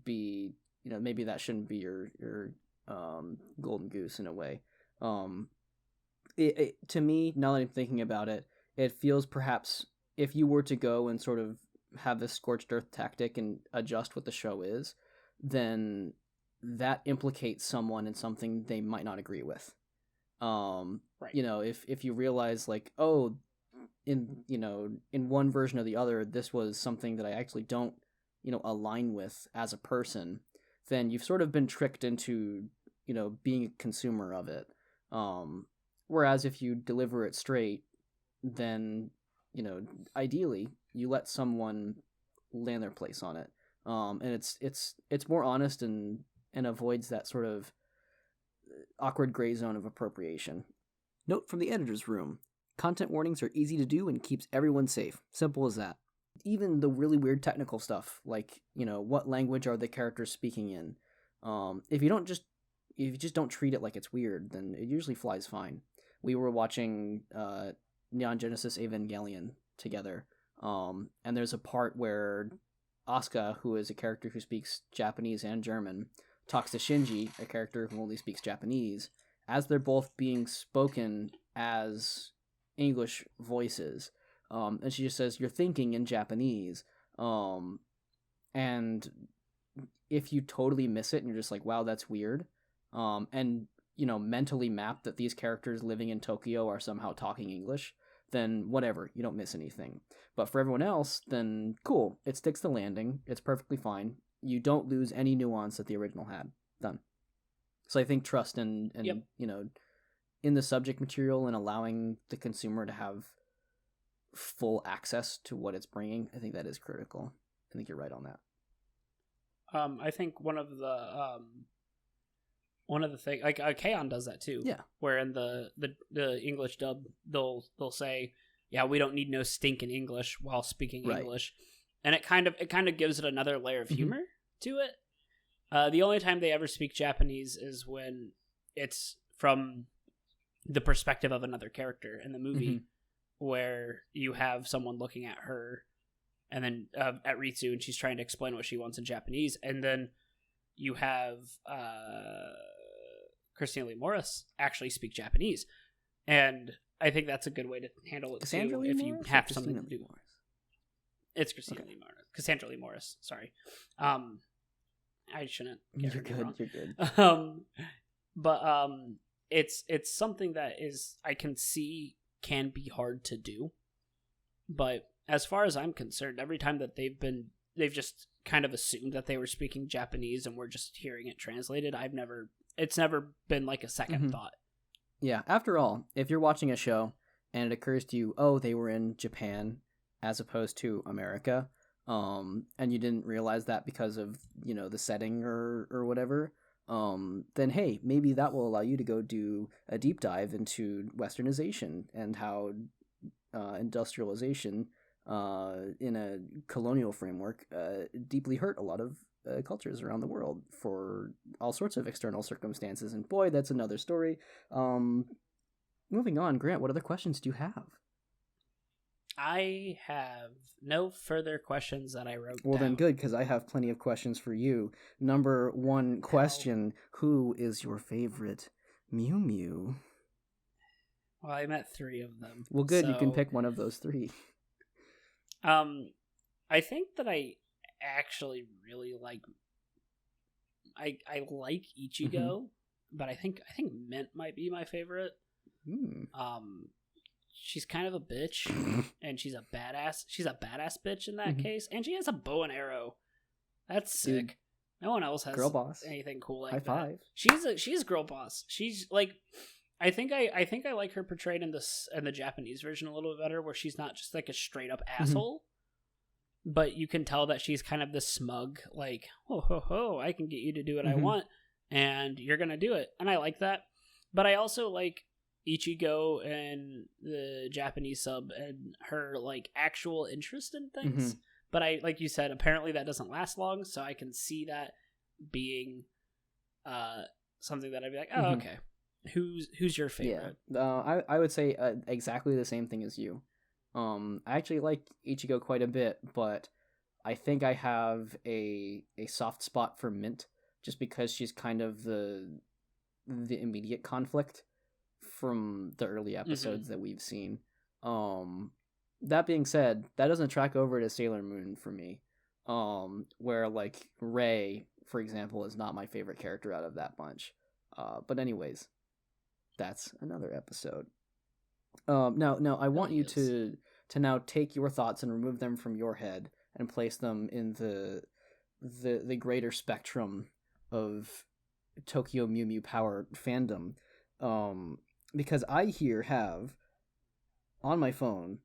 be, maybe that shouldn't be your golden goose in a way. To me, now that I'm thinking about it, it feels perhaps if you were to go and sort of have this scorched earth tactic and adjust what the show is, then that implicates someone in something they might not agree with. Right. If you realize like, oh, in one version or the other, this was something that I actually don't, align with as a person, then you've sort of been tricked into, being a consumer of it. Whereas if you deliver it straight, then, ideally you let someone land their place on it. And it's more honest and avoids that sort of awkward gray zone of appropriation. Note from the editor's room: content warnings are easy to do and keeps everyone safe. Simple as that. Even the really weird technical stuff, like, what language are the characters speaking in? If you just don't treat it like it's weird, then it usually flies fine. We were watching Neon Genesis Evangelion together, and there's a part where Asuka, who is a character who speaks Japanese and German, talks to Shinji, a character who only speaks Japanese, as they're both being spoken as English voices. And she just says, "You're thinking in Japanese." And if you totally miss it and you're just like, wow, that's weird, and mentally map that these characters living in Tokyo are somehow talking English, then whatever, you don't miss anything. But for everyone else, then cool, it sticks the landing, it's perfectly fine. You don't lose any nuance that the original had. Done. So I think trust and Yep. In the subject material and allowing the consumer to have full access to what it's bringing, I think that is critical. I think you're right on that. I think one of the things, like K-On! Does that too. Yeah. Where in the English dub, they'll say, "Yeah, we don't need no stinking English" while speaking Right. English, and it kind of gives it another layer of humor to it. The only time they ever speak Japanese is when it's from the perspective of another character in the movie, where you have someone looking at her, and then at Ritsu, and she's trying to explain what she wants in Japanese, and then you have Christina Lee Morris actually speak Japanese, and I think that's a good way to handle it Cassandra too. Lee If Morris you have or something to Christina Lee do, Morris? it's Christina Lee Morris, Cassandra Lee Morris. Sorry, I shouldn't. Get You're her name good. wrong. You're good. But it's something that is, I can see, can be hard to do, but as far as I'm concerned, every time that they've just kind of assumed that they were speaking Japanese and we're just hearing it translated. It's never been like a second thought. Yeah, after all, if you're watching a show and it occurs to you, oh, they were in Japan as opposed to America, and you didn't realize that because of, the setting or whatever, then hey, maybe that will allow you to go do a deep dive into Westernization and how industrialization in a colonial framework deeply hurt a lot of cultures around the world for all sorts of external circumstances. And boy, that's another story. Moving on, Grant, what other questions do you have? I have no further questions that I wrote Well, down. then good, because I have plenty of questions for you. Number one question, Who is your favorite Mew Mew? Well, I met 3 of them. Well, good, so, you can pick one of those 3. I think that I actually really like. I like Ichigo, but I think Mint might be my favorite. She's kind of a bitch, and she's a badass. She's a badass bitch in that case, and she has a bow and arrow. That's sick. Dude. No one else has Girl boss. anything cool like High that. five. She's girl boss. She's like, I think I like her portrayed in the Japanese version a little bit better, where she's not just like a straight up asshole, but you can tell that she's kind of this smug, like, ho ho ho, I can get you to do what I want, and you're gonna do it, and I like that. But I also like Ichigo and the Japanese sub and her like actual interest in things But I, like you said, apparently that doesn't last long, so I can see that being something that I'd be like, oh, okay. Who's your favorite? Yeah, I would say exactly the same thing as you. I actually like Ichigo quite a bit, but I think I have a soft spot for Mint, just because she's kind of the immediate conflict from the early episodes that we've seen. That being said, that doesn't track over to Sailor Moon for me. Where like Rei, for example, is not my favorite character out of that bunch. But anyways, that's another episode. Now I want you to now take your thoughts and remove them from your head and place them in the greater spectrum of Tokyo Mew Mew Power fandom. Because I here have on my phone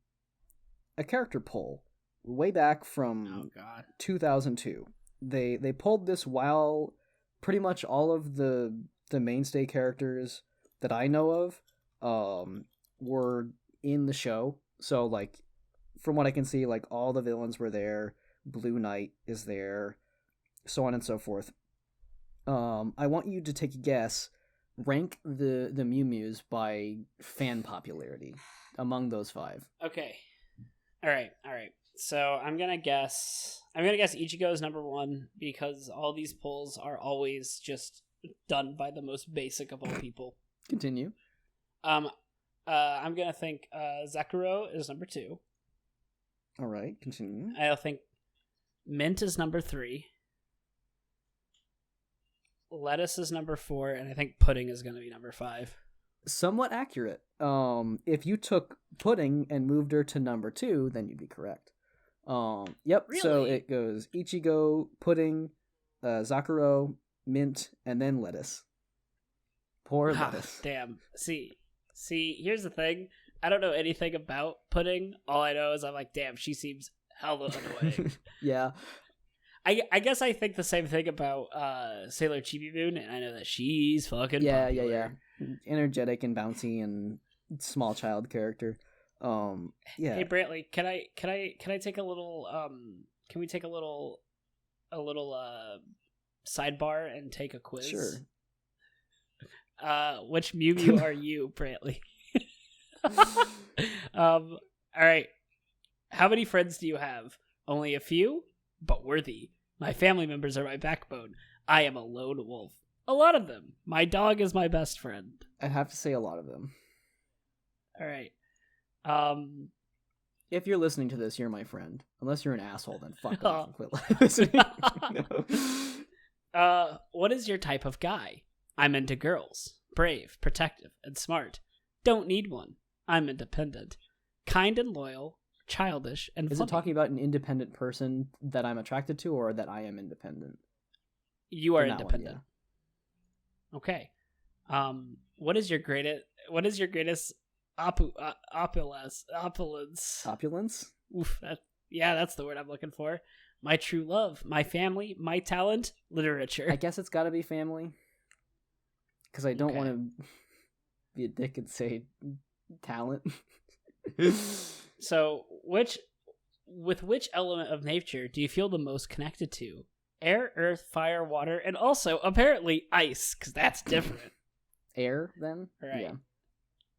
a character poll way back from 2002. They pulled this while pretty much all of the mainstay characters that I know of were in the show. So like from what I can see, like all the villains were there, Blue Knight is there, so on and so forth. I want you to take a guess, rank the Mew Mews by fan popularity among those 5. Okay. All right. So I'm gonna guess Ichigo is number 1 because all these polls are always just done by the most basic of all people. Continue. I'm gonna think Zakuro is number 2. All right, continue. I'll think Mint is number 3. Lettuce is number 4, and I think Pudding is gonna be number 5. Somewhat accurate. If you took Pudding and moved her to number 2, then you'd be correct. Yep. Really? So it goes Ichigo, Pudding, Zakuro, Mint, and then Lettuce. Poor Lettuce. Damn. See, here's the thing. I don't know anything about Pudding. All I know is I'm like, damn, she seems hella annoying. Yeah. I guess I think the same thing about Sailor Chibi Moon, and I know that she's fucking popular. Yeah. Energetic and bouncy and small child character. Yeah. Hey Brantley, can I take a little can we take a little sidebar and take a quiz? Sure. Which Mew Mew are you, Brantley? All right. How many friends do you have? Only a few, but worthy. My family members are my backbone. I am a lone wolf. A lot of them. My dog is my best friend. I'd have to say a lot of them. All right. If you're listening to this, you're my friend. Unless you're an asshole, then fuck off and quit listening. What is your type of guy? I'm into girls. Brave, protective, and smart. Don't need one. I'm independent. Kind and loyal, childish, and Is funny. it talking about an independent person that I'm attracted to, or that I am independent? You are In that one, independent. Okay. What is your greatest opulence? Opulence? Oof, that's the word I'm looking for. My true love, my family, my talent, literature. I guess it's gotta be family. Because I don't want to be a dick and say talent. So, which element of nature do you feel the most connected to? Air, earth, fire, water, and also, apparently, ice, because that's different. Air, then? Right.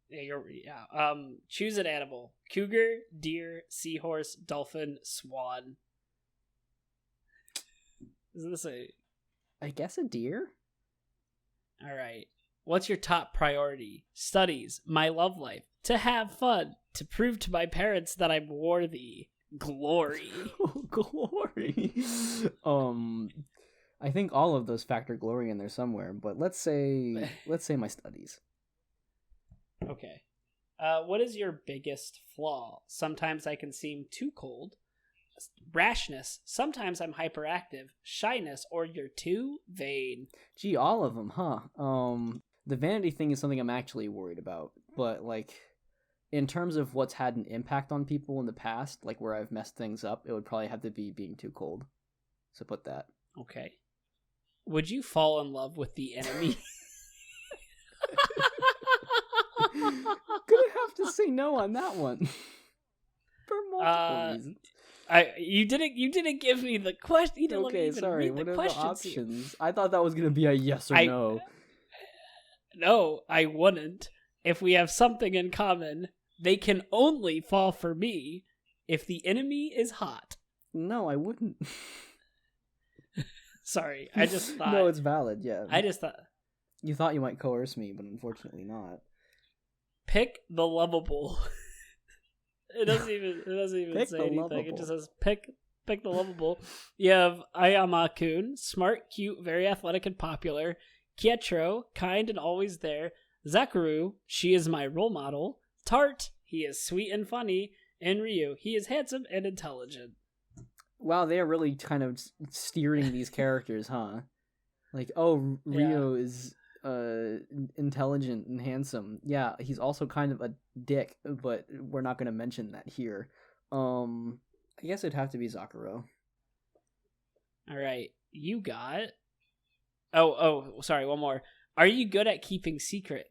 Yeah. Choose an animal. Cougar, deer, seahorse, dolphin, swan. Is this I guess a deer? All right. What's your top priority? Studies, my love life, to have fun, to prove to my parents that I'm worthy. Glory. Glory. I think all of those factor glory in there somewhere, but let's say my studies. Okay. What is your biggest flaw? Sometimes I can seem too cold. Rashness. Sometimes I'm hyperactive. Shyness, or you're too vain. Gee, all of them, huh? The vanity thing is something I'm actually worried about, but like in terms of what's had an impact on people in the past, like where I've messed things up, it would probably have to be being too cold. So put that. Okay. Would you fall in love with the enemy? Gonna have to say no on that one. For multiple reasons. You didn't give me the question. You didn't let me Okay, even sorry. read the What are the questions here. options? I thought that was gonna be a yes or no. No, I wouldn't. If we have something in common, they can only fall for me if the enemy is hot. No, I wouldn't. Sorry, I just thought. No, it's valid. Yeah. I just thought. You thought you might coerce me, but unfortunately not. Pick the lovable. It doesn't even Pick say the anything. lovable. It just says pick the lovable. You have Ayama-kun, smart, cute, very athletic and popular. Kietro, kind and always there. Zakaru, she is my role model. Tart, he is sweet and funny. And Ryu, he is handsome and intelligent. Wow, they are really kind of steering these characters, huh? Like, oh, Rio is intelligent and handsome. Yeah, he's also kind of a dick, but we're not going to mention that here. I guess it'd have to be Zakuro. All right, you got. Oh, sorry, one more. Are you good at keeping secret?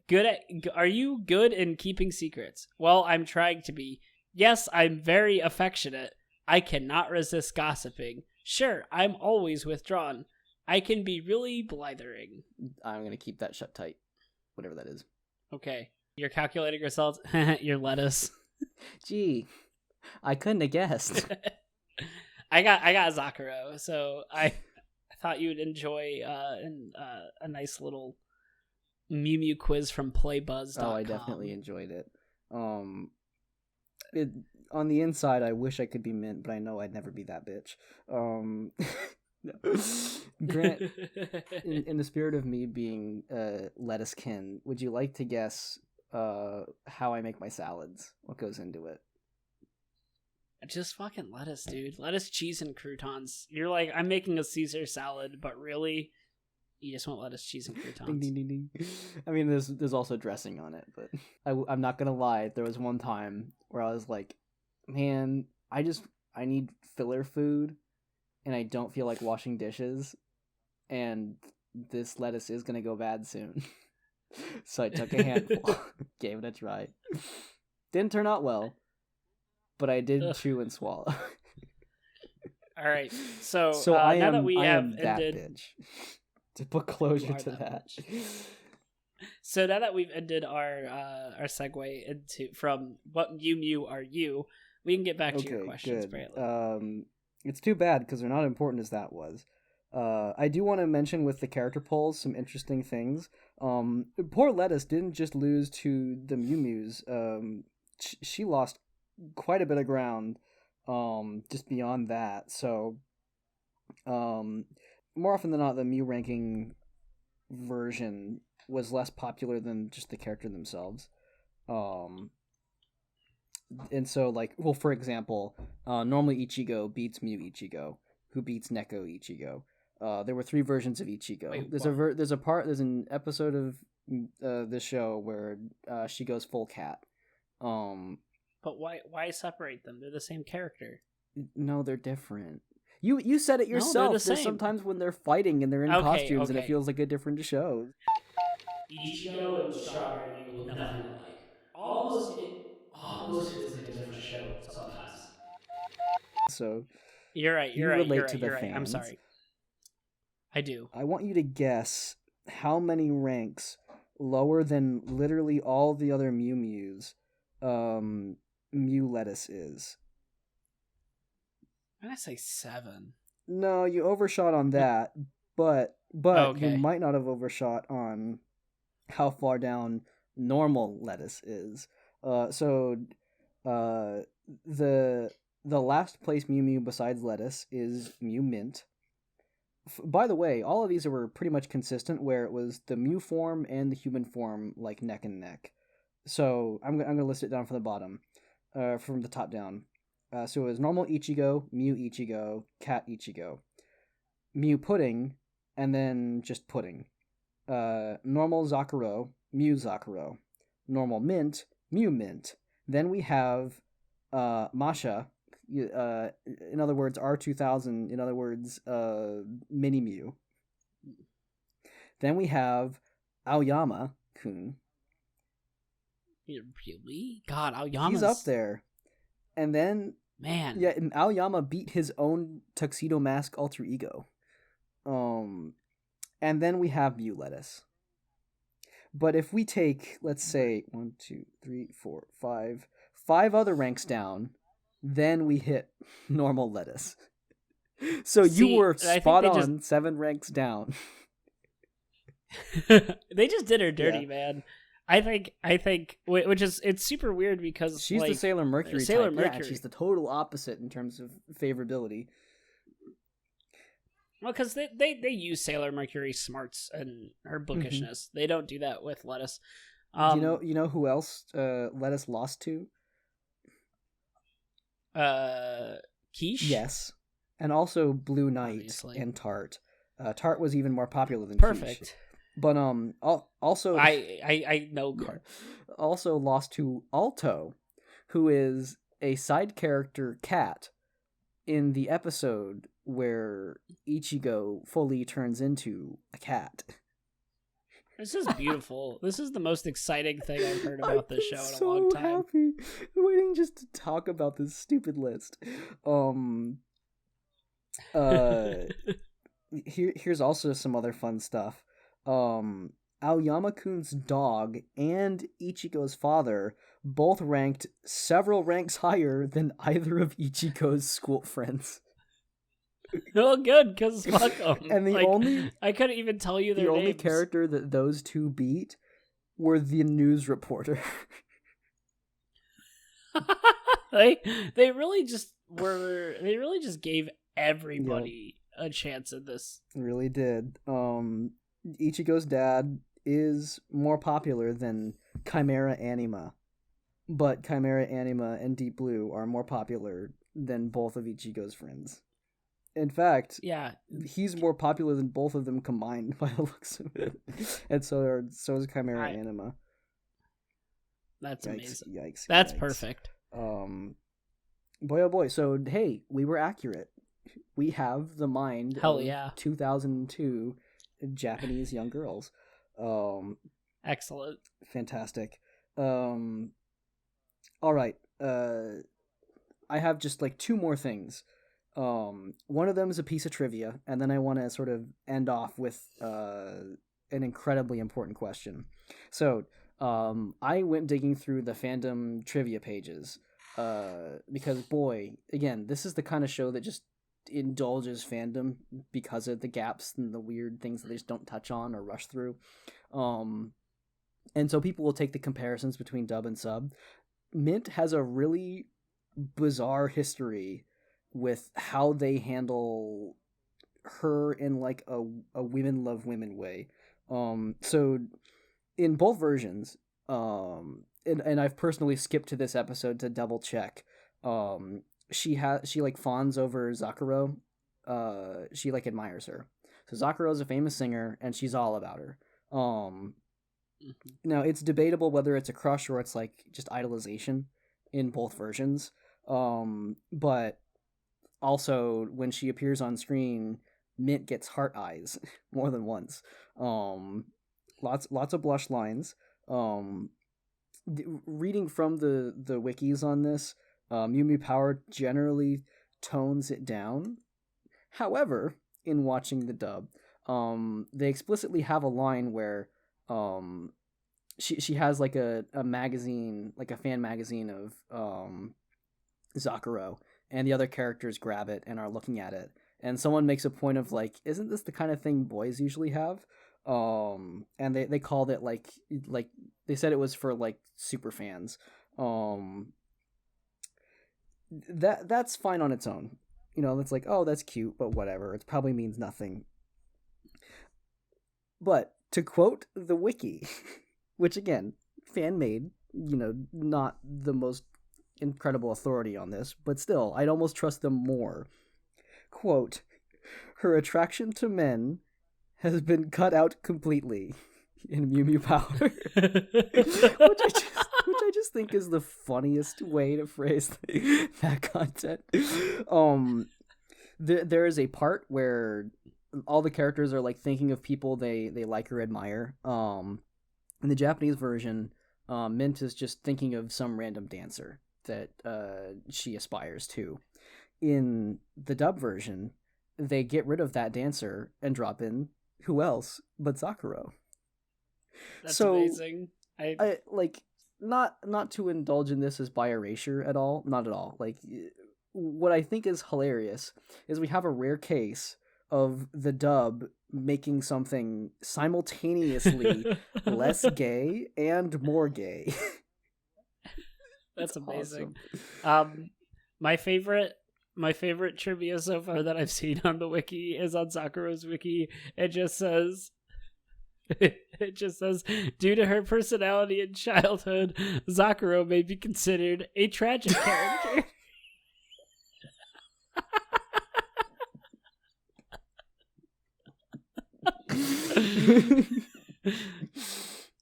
Are you good in keeping secrets? Well, I'm trying to be. Yes, I'm very affectionate. I cannot resist gossiping. Sure, I'm always withdrawn. I can be really blithering. I'm going to keep that shut tight. Whatever that is. Okay. You're calculating results? Your lettuce. Gee, I couldn't have guessed. I got Zakuro, so I thought you would enjoy a nice little Mew Mew quiz from playbuzz.com. Oh, I definitely enjoyed it. On the inside, I wish I could be Mint, but I know I'd never be that bitch. Grant, in the spirit of me being lettucekin, would you like to guess how I make my salads? What goes into it? Just fucking lettuce, dude. Lettuce, cheese, and croutons. You're like, I'm making a Caesar salad, but really, you just want lettuce, cheese, and croutons. Ding, ding, ding, ding. I mean, there's also dressing on it, but I'm not gonna lie. There was one time where I was like, man, I need filler food, and I don't feel like washing dishes, and this lettuce is gonna go bad soon. So I took a handful, gave it a try. Didn't turn out well, but I did chew and swallow. All right, so I now am that we I have am that ended, bitch. To put closure to that. So now that we've ended our segue into from what Mew Mew are you, we can get back to your questions. Good. Brandon. It's too bad because they're not important as that was. I do want to mention with the character polls some interesting things. Poor Lettuce didn't just lose to the Mew Mews. She lost quite a bit of ground. Just beyond that. So, more often than not, the Mew ranking version was less popular than just the character themselves. And so, like, well, for example, normally Ichigo beats Mew Ichigo, who beats Neko Ichigo. There were 3 versions of Ichigo. Wait, there's an episode of this show where she goes full cat. But why separate them? They're the same character. No, they're different. You said it yourself. No, There's sometimes when they're fighting and they're in costumes and it feels like a different show. Ichigo and Strawberry look nothing alike. Almost feels like a different show sometimes. So you're right. You're right. I'm sorry. I do. I want you to guess how many ranks lower than literally all the other Mew Mews Mew Lettuce is. I'm gonna say 7. No, you overshot on that, but okay. You might not have overshot on how far down normal lettuce is. The last place Mew Mew besides lettuce is Mew Mint. By the way, all of these were pretty much consistent, where it was the Mew form and the human form like neck and neck. So I'm gonna list it down from the bottom, from the top down. So it was normal Ichigo, Mew Ichigo, Cat Ichigo, Mew Pudding, and then just Pudding. Normal Zakuro, Mew Zakuro. Normal Mint, Mew Mint. Then we have Masha, in other words, R2000, in other words, Mini Mew. Then we have Aoyama-kun. Really? God, Aoyama's... He's up there. And then Man. Yeah, and Aoyama beat his own Tuxedo Mask alter ego. And then we have Mew Lettuce. But if we take, let's say, 1, 2, 3, 4, 5 other ranks down, then we hit normal lettuce. So you were spot on, 7 ranks down. They just did her dirty, man. I think, which is, it's super weird because she's the Sailor Mercury Sailor type. Mercury. Yeah, she's the total opposite in terms of favorability. Well, because they use Sailor Mercury's smarts and her bookishness. They don't do that with Lettuce. You know who else Lettuce lost to? Quiche? Yes. And also Blue Knight Obviously. and Tart. Tart was even more popular than Perfect. Quiche. But also I know Cart. Also lost to Alto, who is a side character cat in the episode where Ichigo fully turns into a cat. This is beautiful. This is the most exciting thing I've heard about this show in so a long time. Happy. I'm waiting just to talk about this stupid list. Here's also some other fun stuff. Aoyama-kun's dog and Ichigo's father both ranked several ranks higher than either of Ichigo's school friends. Oh, good, because fuck them. And I couldn't even tell you their names. The only character that those two beat were the news reporter. They really just gave everybody a chance at this. Really did. Ichigo's dad is more popular than Chimera Anima, but Chimera Anima and Deep Blue are more popular than both of Ichigo's friends. In fact, yeah, he's more popular than both of them combined by the looks of it. And so is Chimera Anima. That's amazing. Yikes. That's perfect. Boy oh boy. So hey, we were accurate. We have the mind Hell of yeah. 2002 Japanese young girls. Excellent. Fantastic. All right. I have just like 2 more things. One of them is a piece of trivia, and then I want to sort of end off with an incredibly important question. So, I went digging through the fandom trivia pages, because boy, again, this is the kind of show that just indulges fandom because of the gaps and the weird things that they just don't touch on or rush through. And so people will take the comparisons between dub and sub. Mint has a really bizarre history with how they handle her in like a women love women way. So in both versions, and I've personally skipped to this episode to double check. She like fawns over Zakuro. She like admires her. So Zakuro's a famous singer, and she's all about her. Now it's debatable whether it's a crush or it's like just idolization in both versions. But also when she appears on screen, Mint gets heart eyes more than once. Lots of blush lines. Reading from the wikis on this, Mew Mew Power generally tones it down. However, in watching the dub, they explicitly have a line where she has like a magazine, like a fan magazine of Zakuro, and the other characters grab it and are looking at it, and someone makes a point of like, isn't this the kind of thing boys usually have? And they called it like they said it was for like super fans. That's fine on its own. You know, it's like, oh, that's cute, but whatever. It probably means nothing. But to quote the wiki, which again, fan-made, you know, not the most incredible authority on this, but still, I'd almost trust them more. Quote, her attraction to men has been cut out completely in Mew Mew Power. which I just think is the funniest way to phrase that content. There is a part where all the characters are like thinking of people they like or admire. In the Japanese version, Mint is just thinking of some random dancer that she aspires to. In the dub version, they get rid of that dancer and drop in who else but Sakura. That's amazing. I like not to indulge in this as by erasure at all, not at all. Like, what I think is hilarious is we have a rare case of the dub making something simultaneously less gay and more gay. That's amazing. Awesome. My favorite trivia so far that I've seen on the wiki is on Sakura's wiki. It just says, due to her personality in childhood, Sakura may be considered a tragic character.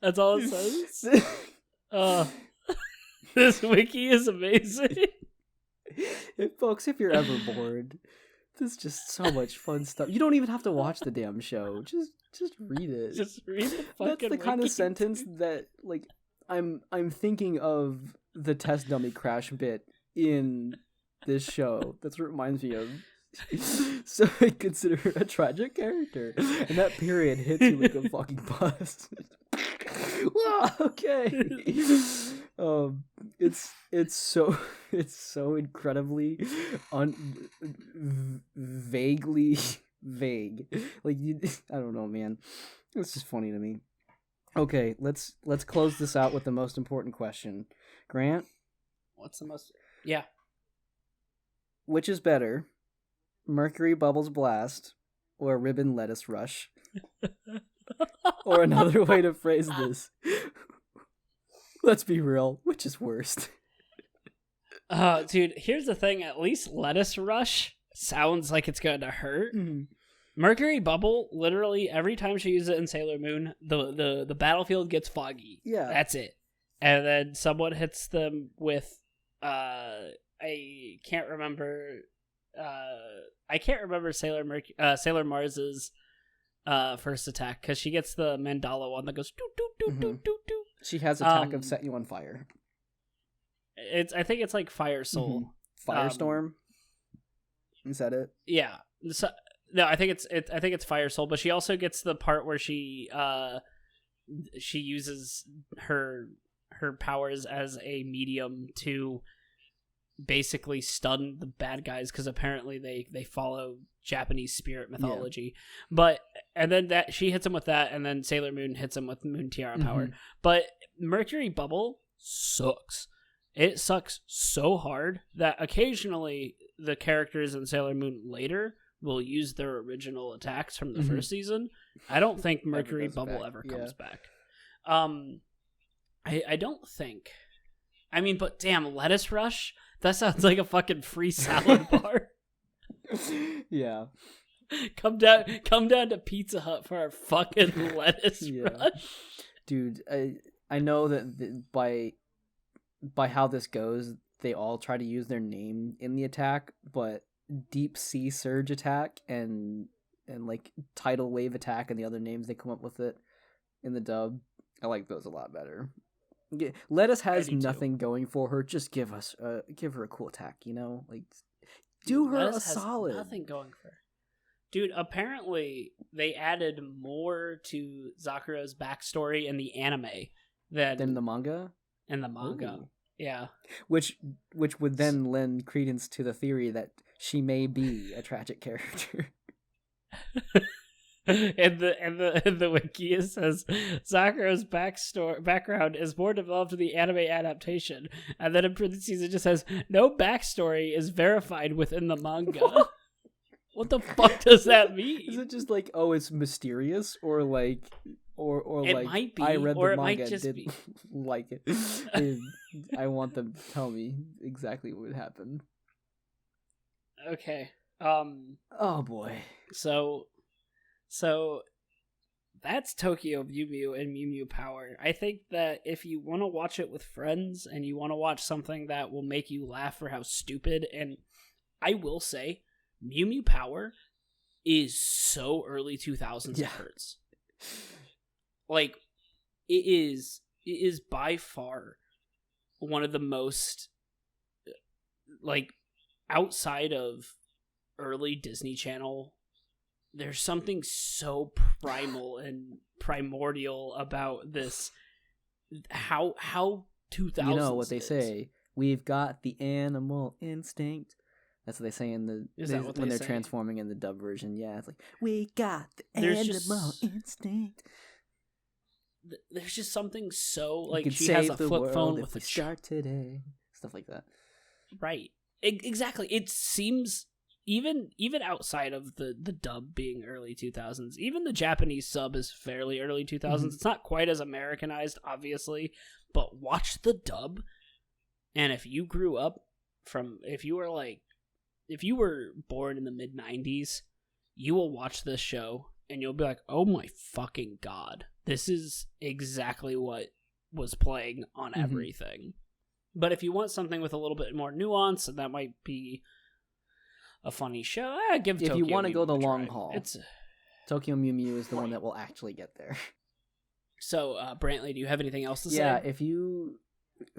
That's all it says. This wiki is amazing. Folks, if you're ever bored, this is just so much fun stuff. You don't even have to watch the damn show. Just read it. Just read the fucking That's the wiki. kind of sentence that, like, I'm thinking of the test dummy crash bit in this show. That's what it reminds me of. So I consider her a tragic character, and that period hits you like a fucking bus. Wow, okay. It's so incredibly vaguely vague. Like, I don't know, man. It's just funny to me. Okay, let's close this out with the most important question. Grant, What's the most? Yeah. which is better, Mercury Bubbles Blast or Ribbon Lettuce Rush? Or another way to phrase this, let's be real, which is worst? Dude, here's the thing. At least Lettuce Rush sounds like it's going to hurt. Mm-hmm. Mercury Bubble, literally every time she uses it in Sailor Moon, the battlefield gets foggy. Yeah. That's it. And then someone hits them with I can't remember Sailor Mars's first attack, because she gets the mandala one that goes doo doo doo doo doo doo. She has attack of set you on fire. I think it's like Fire Soul. Firestorm. Is that it? Yeah. So, no, I think it's Fire Soul, but she also gets the part where she uses her powers as a medium to basically stun the bad guys, because apparently they follow Japanese spirit mythology. But and then that she hits him with that, and then Sailor Moon hits him with Moon Tiara power. But Mercury Bubble sucks. It sucks so hard that occasionally the characters in Sailor Moon later will use their original attacks from the first season. I don't think Mercury Bubble ever comes back. I don't think. I mean, but damn, Lettuce Rush? That sounds like a fucking free salad bar. Yeah. Come down to Pizza Hut for our fucking Lettuce Rush. Dude, I know that by how this goes, they all try to use their name in the attack, but Deep Sea Surge Attack and like Tidal Wave Attack and the other names they come up with it in the dub, I like those a lot better. Lettuce has nothing going for her. Just give her a cool attack, you know? Like, do her Lettuce a solid. has nothing going for her. Dude, apparently they added more to Sakura's backstory in the anime than the manga? In the manga. Ooh. Yeah. Which would then lend credence to the theory that she may be a tragic character. In the wiki it says Sakura's background is more developed in the anime adaptation, and then in parentheses it just says no backstory is verified within the manga. What the fuck does that mean? Is it just like, oh, it's mysterious, or like, or it like might be, I read or the manga it might just didn't like it. And I want them to tell me exactly what happened. Okay. Oh boy. So that's Tokyo Mew Mew and Mew Mew Power. I think that if you want to watch it with friends and you want to watch something that will make you laugh for how stupid, and I will say, Mew Mew Power is so early 2000s it hurts. Like, it is by far one of the most like outside of early Disney Channel, there's something so primal and primordial about this. How 2000s. You know what they say? We've got the animal instinct. That's what they say in the when they're transforming in the dub version. Yeah, it's like we got the animal instinct. There's just something so like she has a flip phone with a start today, stuff like that. Right, exactly. It seems even outside of the dub being early 2000s, even the Japanese sub is fairly early 2000s. Mm-hmm. It's not quite as Americanized, obviously, but watch the dub, and if you grew up if you were born in the mid 90s, you will watch this show and you'll be like, oh my fucking god, this is exactly what was playing on everything. But if you want something with a little bit more nuance, and that might be a funny show, give Tokyo If you want to Mew go the a try. long haul, Tokyo Mew Mew is the one that will actually get there. So, Brantley, do you have anything else to say? Yeah, if you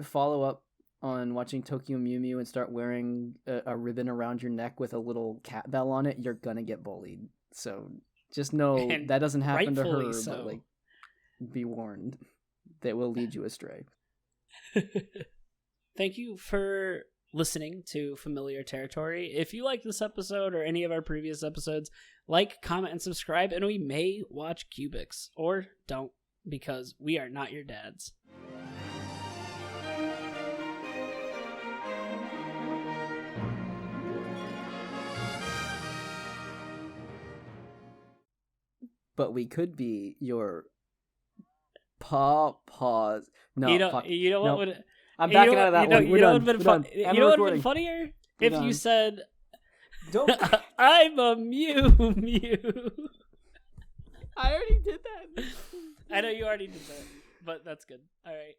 follow up on watching Tokyo Mew Mew and start wearing a ribbon around your neck with a little cat bell on it, you're gonna get bullied. So just know and that doesn't happen to her, so. but like, be warned, that will lead you astray. Thank you for listening to Familiar Territory. If you like this episode or any of our previous episodes, like, comment, and subscribe, and we may watch Cubics, or don't, because we are not your dads. But we could be your paws. No, you know, fuck. You know what nope. would... I'm backing out of that one. We're done. You know what would have been funnier? If you said, "Don't." I'm a Mew Mew. I already did that. I know you already did that, but that's good. All right.